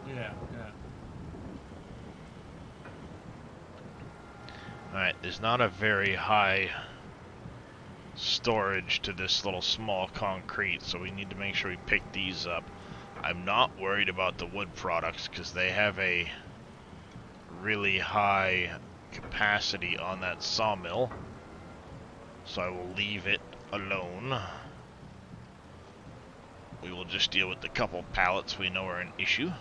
Yeah, yeah. Alright, there's not a very high storage to this little small concrete, so we need to make sure we pick these up. I'm not worried about the wood products because they have a really high capacity on that sawmill, so I will leave it alone. We will just deal with the couple pallets we know are an issue.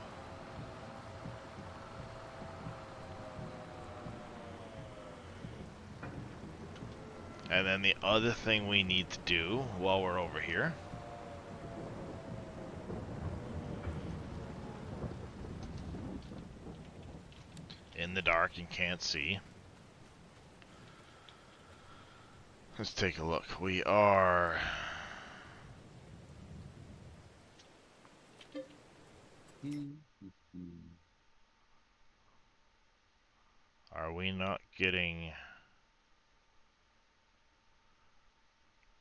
And then the other thing we need to do while we're over here in the dark and can't see. Let's take a look. We are we not getting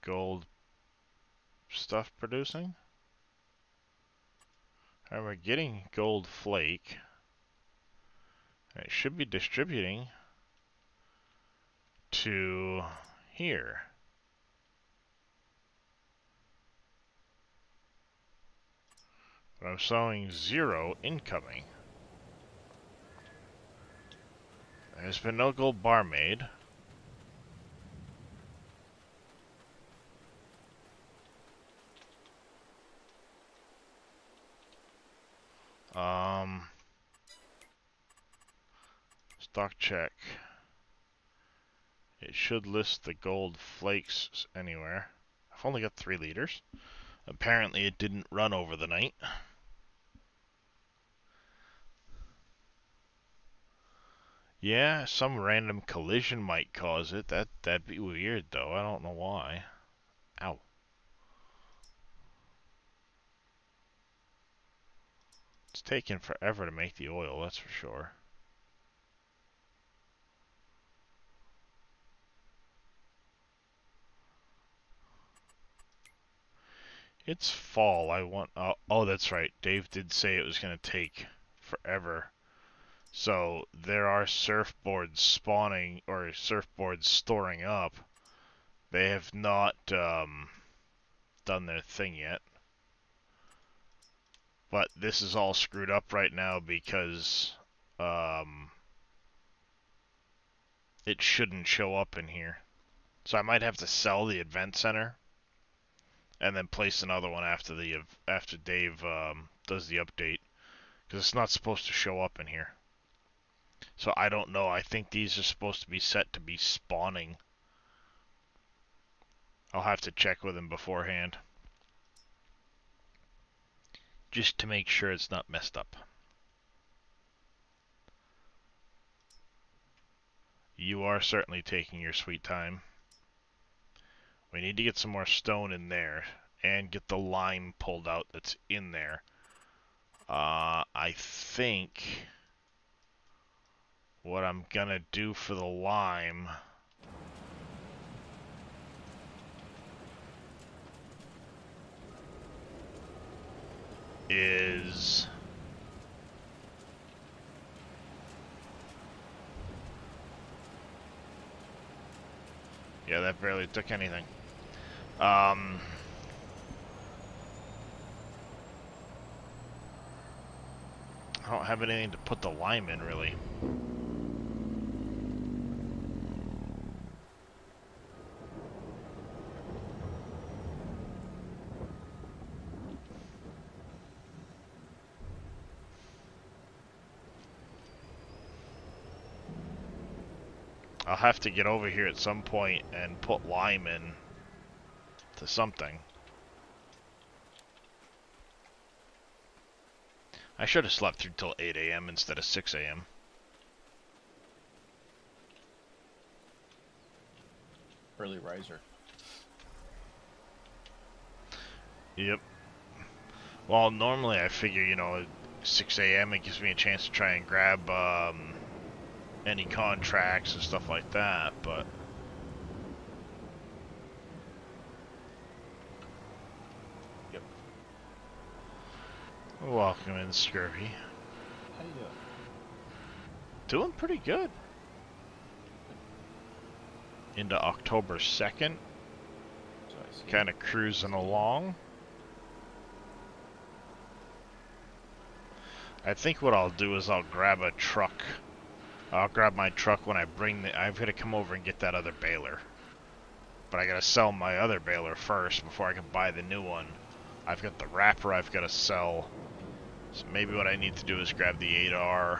gold stuff producing? Are we getting gold flake? It should be distributing to here. But I'm showing 0 incoming. There's been no gold bar made. Stock check. It should list the gold flakes anywhere. I've only got 3 liters. Apparently it didn't run over the night. Yeah, some random collision might cause it. That'd be weird though. I don't know why. Ow. It's taking forever to make the oil, that's for sure. It's fall. I want. Oh, that's right. Dave did say it was going to take forever. So there are surfboards spawning or surfboards storing up. They have not done their thing yet. But this is all screwed up right now because it shouldn't show up in here. So I might have to sell the event center and then place another one after Dave does the update, because it's not supposed to show up in here. So I don't know. I think these are supposed to be set to be spawning. I'll have to check with him beforehand, just to make sure it's not messed up. You are certainly taking your sweet time. We need to get some more stone in there and get the lime pulled out that's in there. I think what I'm gonna do for the lime is yeah, that barely took anything. I don't have anything to put the lime in, really. I'll have to get over here at some point and put lime in to something. I should have slept through till 8 a.m. instead of 6 a.m. Early riser. Yep. Well, normally I figure, you know, 6 a.m. it gives me a chance to try and grab any contracts and stuff like that, but Yep. welcome in, Scurvy. How you doing? Doing pretty good. Into October 2nd, So I see. kind of cruising along. I think what I'll do is I'll grab a truck. I'll grab my truck when I bring the... I've got to come over and get that other baler. But I gotta sell my other baler first before I can buy the new one. I've got the wrapper I've got to sell. So maybe what I need to do is grab the 8R.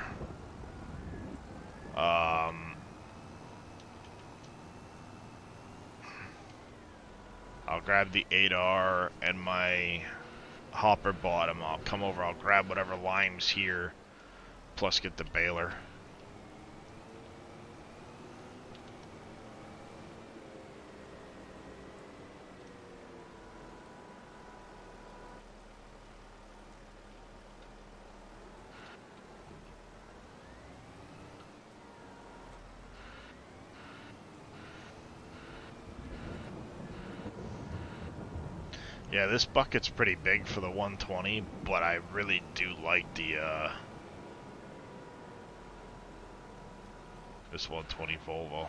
I'll grab the 8R and my hopper bottom. I'll come over, I'll grab whatever lime's here, plus get the baler. Yeah, this bucket's pretty big for the 120, but I really do like the, this 120 Volvo.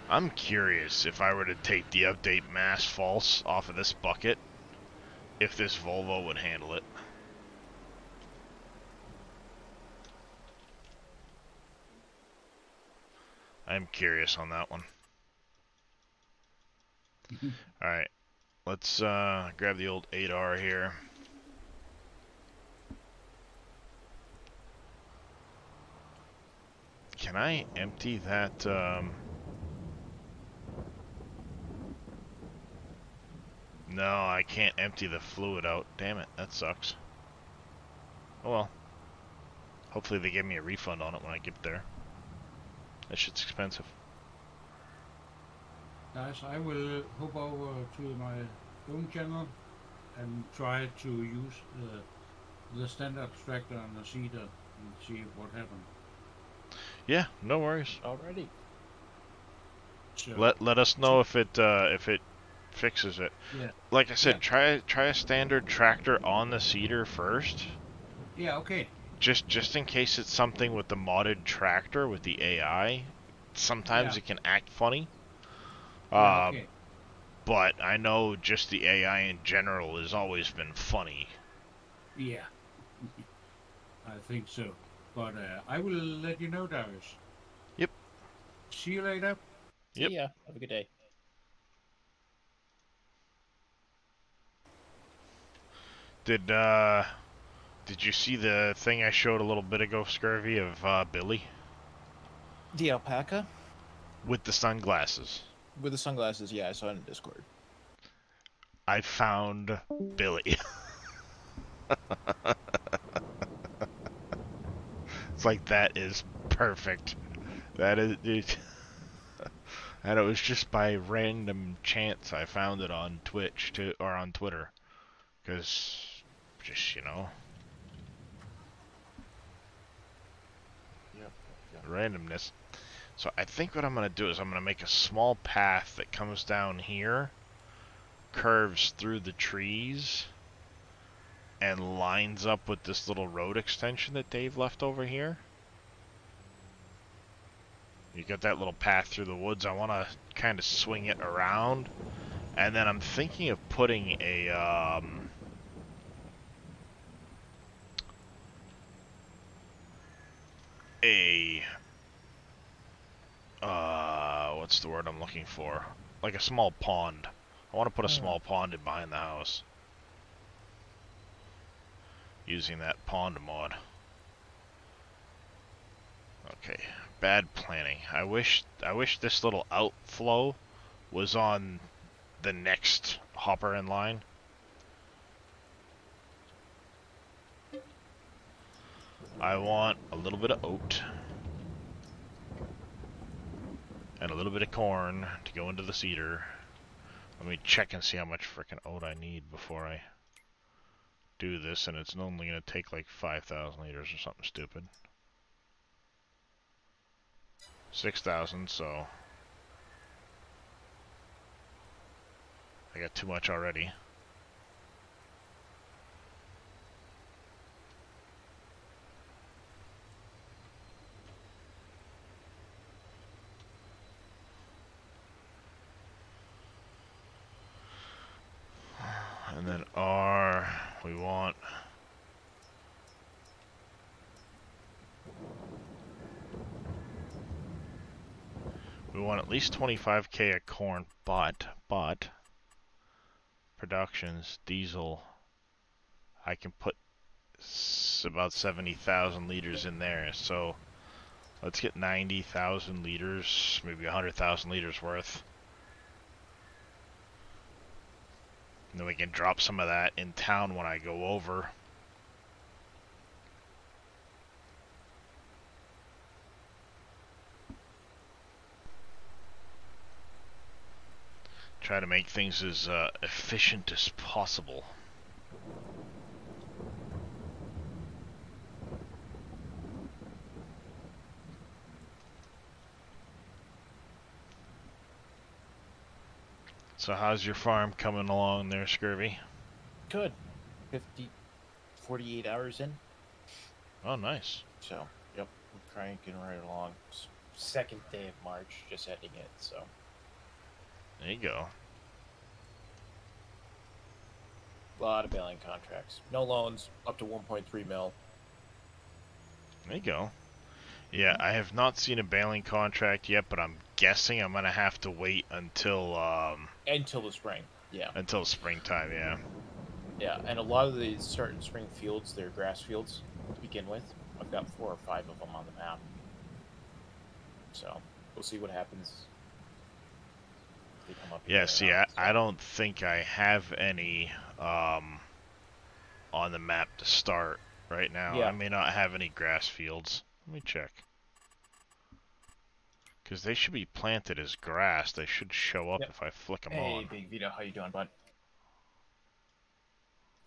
I'm curious if I were to take the update mass false off of this bucket, if this Volvo would handle it. I'm curious on that one. Alright, let's grab the old 8R here. Can I empty that, No, I can't empty the fluid out. Damn it, that sucks. Oh well. Hopefully they give me a refund on it when I get there. That shit's expensive. Guys, I will hop over to my home channel and try to use the standard extractor and the seeder and see what happens. Yeah, no worries. Alrighty. So, Let us know if it fixes it. yeah. Like I said, Yeah. try a standard tractor on the seeder first. Yeah, okay. Just in case it's something with the modded tractor with the AI. Sometimes Yeah. it can act funny. Yeah, okay. But I know just the AI in general has always been funny. Yeah. I think so. But I will let you know, Darius. Yep. See you later. Yep. See ya. Have a good day. Did you see the thing I showed a little bit ago, Scurvy, of Billy The alpaca with the sunglasses? with the sunglasses. Yeah, I saw it in Discord. I found Billy. It's like, that is perfect. That is, it, and it was just by random chance I found it on Twitch or on Twitter, because just Yep. randomness. So I think what I'm gonna do is I'm gonna make a small path that comes down here, curves through the trees, and lines up with this little road extension that Dave left over here. You got that little path through the woods. I want to kind of swing it around, and then I'm thinking of putting what's the word I'm looking for? Like a small pond. I want to put a small pond in behind the house, using that pond mod. Okay, bad planning. I wish this little outflow was on the next hopper in line. I want a little bit of oat and a little bit of corn to go into the seeder. Let me check and see how much frickin' oat I need before I do this, and it's only gonna take like 5,000 liters or something stupid. 6,000, so I got too much already. And then R, we want at least 25k of corn, but productions, diesel, I can put about 70,000 liters in there, so let's get 90,000 liters, maybe 100,000 liters worth. And then we can drop some of that in town when I go over. Try to make things as efficient as possible. So how's your farm coming along there, Scurvy? Good. 48 hours in. Oh, nice. So, yep, we're cranking right along. Second day of March, just heading it, so. There you go. A lot of bailing contracts. No loans, up to 1.3 mil. There you go. Yeah, I have not seen a baling contract yet, but I'm guessing I'm gonna have to wait until Until the spring, yeah. until springtime, yeah. Yeah, and a lot of the certain spring fields, they're grass fields to begin with. I've got 4 or 5 of them on the map. So, we'll see what happens. If they come up Yeah, here see, or not, I don't think I have any on the map to start right now. Yeah. I may not have any grass fields. Let me check. Because they should be planted as grass. They should show up if I flick them Hey, on. Big Vito, how you doing, bud?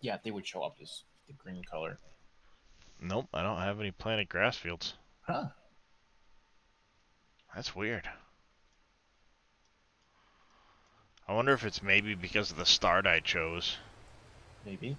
Yeah, they would show up as the green color. Nope, I don't have any planted grass fields. Huh. That's weird. I wonder if it's maybe because of the start I chose. Maybe.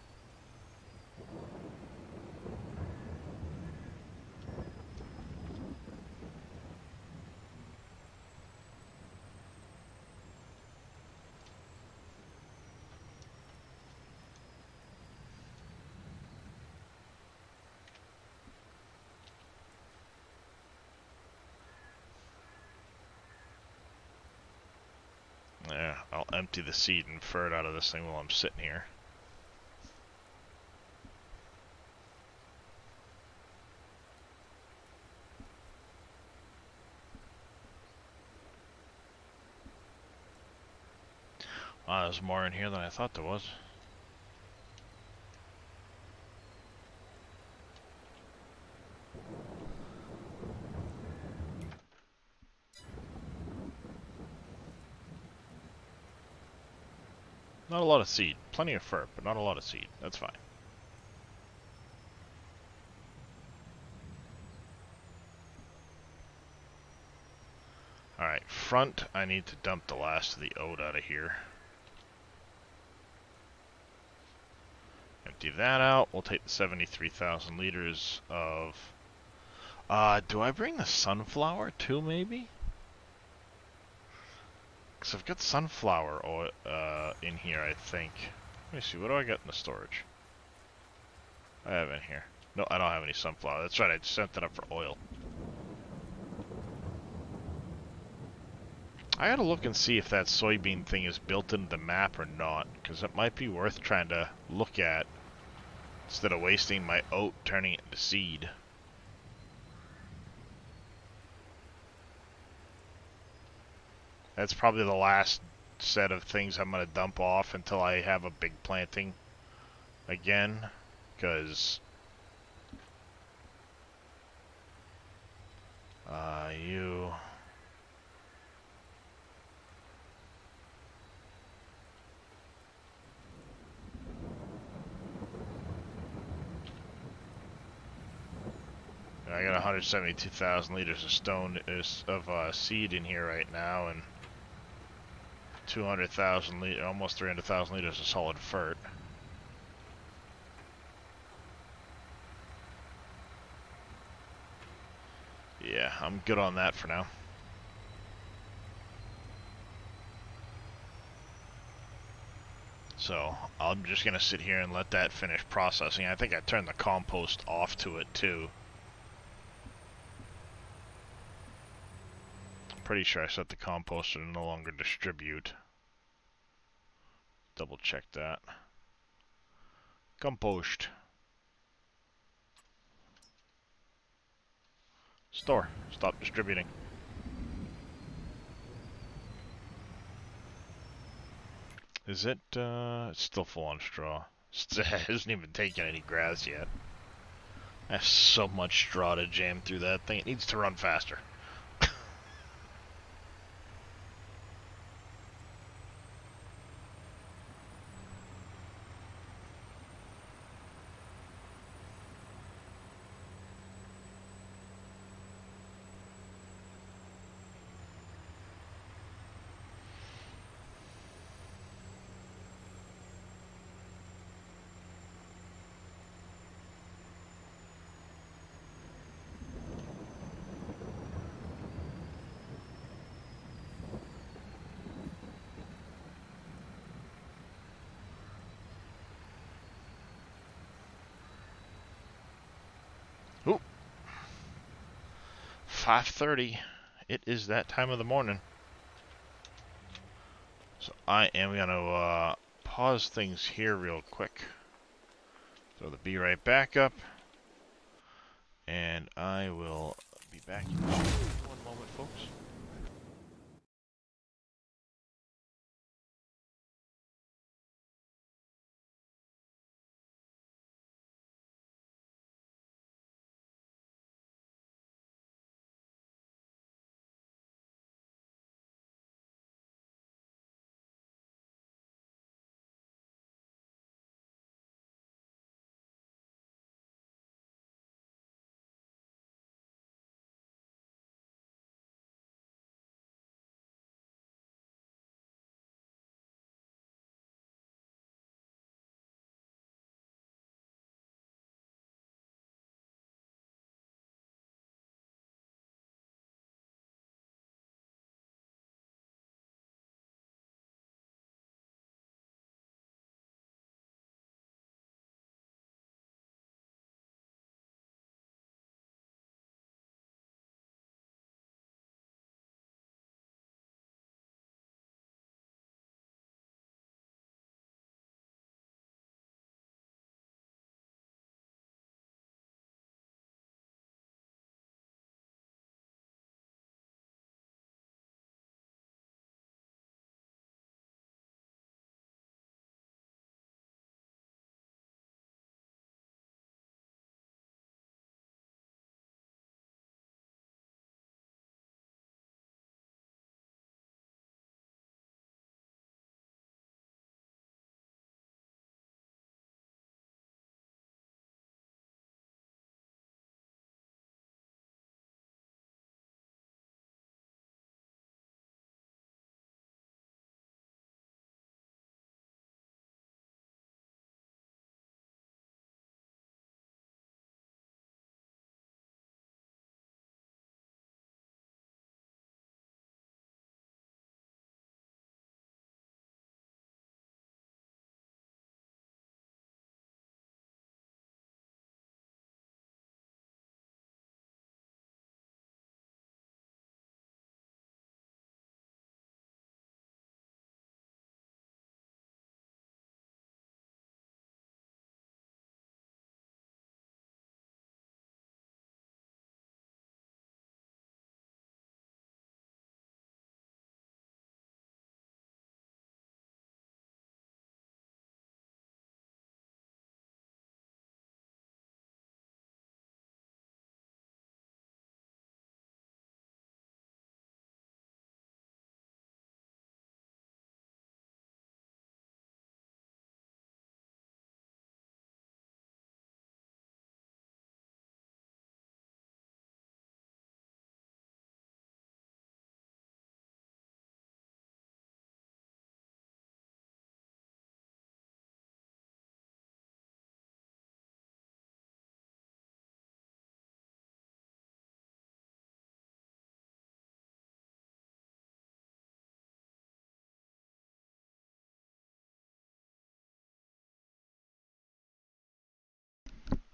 Yeah, I'll empty the seed and fur it out of this thing while I'm sitting here. There's more in here than I thought there was. Not a lot of seed. Plenty of fur, but not a lot of seed. That's fine. Alright, front, I need to dump the last of the oat out of here. Empty that out. We'll take the 73,000 liters of... do I bring the sunflower too, maybe? Because I've got sunflower oil, in here, I think. Let me see, what do I got in the storage? I have in here. No, I don't have any sunflower. That's right, I sent that up for oil. I gotta look and see if that soybean thing is built into the map or not, because it might be worth trying to look at instead of wasting my oat turning it into seed. That's probably the last set of things I'm gonna dump off until I have a big planting again, because you... I got 172,000 liters of seed in here right now, and 200,000 liters, almost 300,000 liters of solid fert. Yeah, I'm good on that for now. So, I'm just gonna sit here and let that finish processing. I think I turned the compost off to it too. Pretty sure I set the composter to no longer distribute. Double check that. Compost. Store. Stop distributing. Is it, it's still full on straw. It hasn't even taken any grass yet. I have so much straw to jam through that thing. It needs to run faster. Ooh. 5:30. It is that time of the morning. So I am gonna pause things here real quick. Throw the bee right back up. And I will be back in one moment, folks.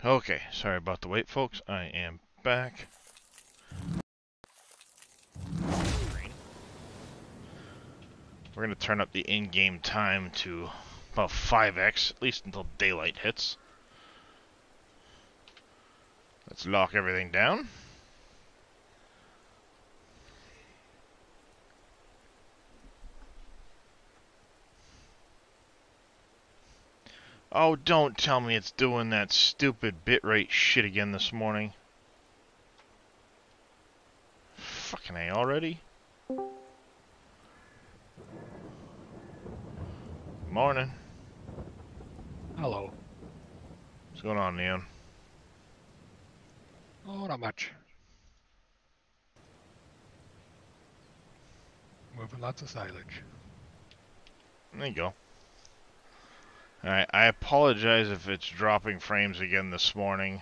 Okay, sorry about the wait, folks. I am back. We're going to turn up the in-game time to about 5x, at least until daylight hits. Let's lock everything down. Oh, don't tell me it's doing that stupid bitrate shit again this morning. Fucking A already? Morning. Hello. What's going on, Neon? Oh, not much. Moving lots of silage. There you go. Alright, I apologize if it's dropping frames again this morning.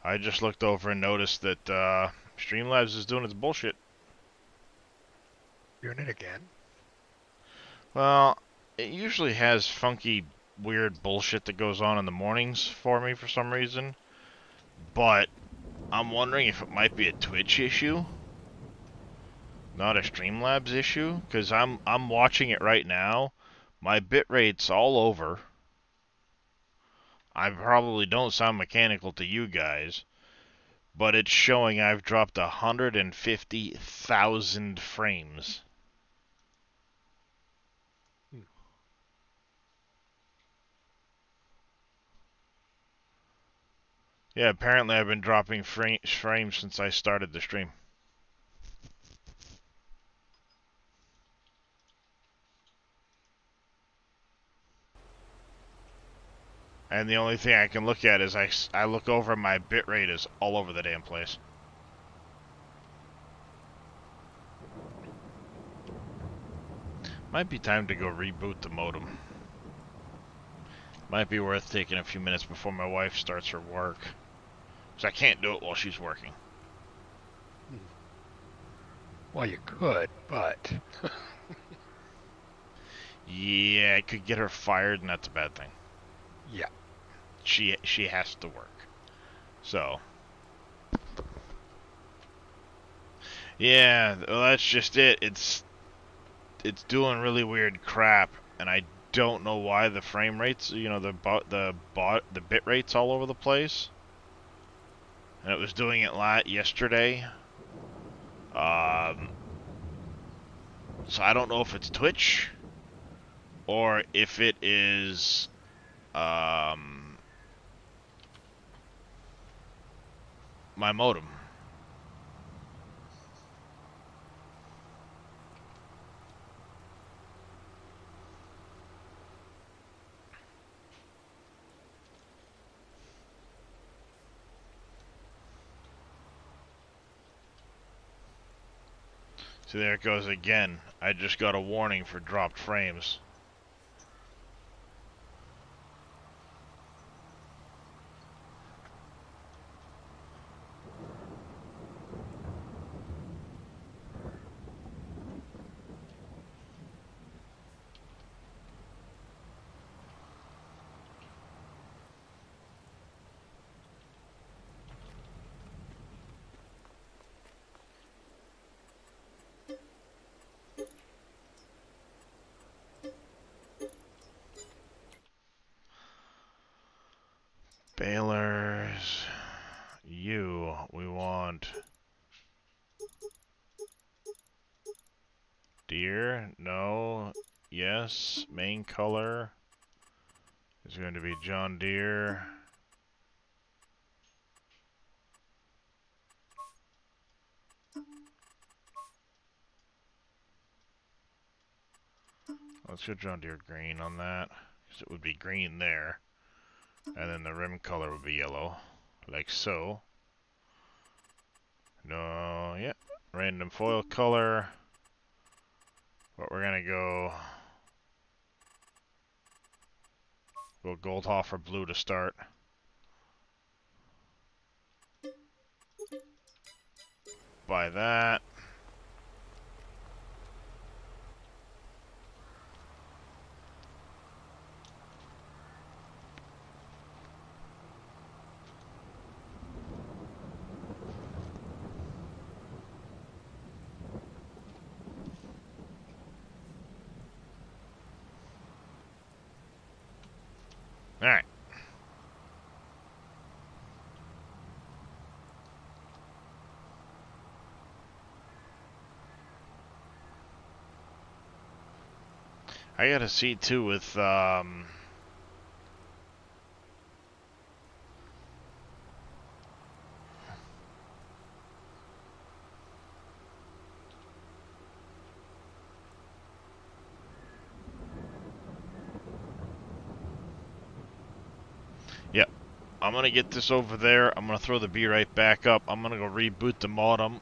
I just looked over and noticed that Streamlabs is doing its bullshit. You're in it again? Well, it usually has funky, weird bullshit that goes on in the mornings for me for some reason. But I'm wondering if it might be a Twitch issue, not a Streamlabs issue, because I'm watching it right now. My bitrate's all over. I probably don't sound mechanical to you guys, but it's showing I've dropped 150,000 frames. Yeah, apparently I've been dropping frames since I started the stream. And the only thing I can look at is I look over and my bitrate is all over the damn place. Might be time to go reboot the modem. Might be worth taking a few minutes before my wife starts her work. Because I can't do it while she's working. Well, you could, but... Yeah, it could get her fired, and that's a bad thing. Yeah. She has to work. So... Yeah, well, that's just it. It's doing really weird crap, and I don't know why the frame rates, you know, the bit rates all over the place. And it was doing it yesterday. So I don't know if it's Twitch or if it is my modem. So there it goes again. I just got a warning for dropped frames. Balers. We want deer. No. Yes. Main color is going to be John Deere. Let's go John Deere green on that, because it would be green there. And then the rim color would be yellow, like so. No, yeah, random foil color. But we're gonna go Goldhofer blue to start. Buy that. Alright. I gotta see too with yep. I'm gonna get this over there. I'm gonna throw the B right back up. I'm gonna go reboot the modem.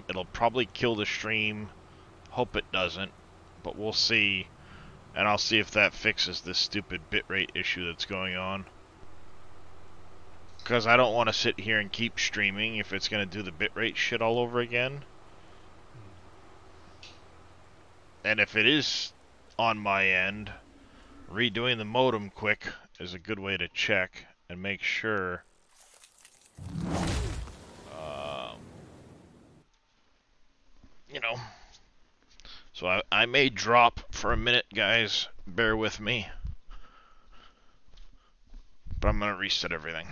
It'll probably kill the stream. Hope it doesn't, but we'll see. And I'll see if that fixes this stupid bitrate issue that's going on. Because I don't want to sit here and keep streaming if it's going to do the bitrate shit all over again. And if it is on my end, redoing the modem quick is a good way to check and make sure. You know. So I may drop for a minute, guys. Bear with me. But I'm going to reset everything.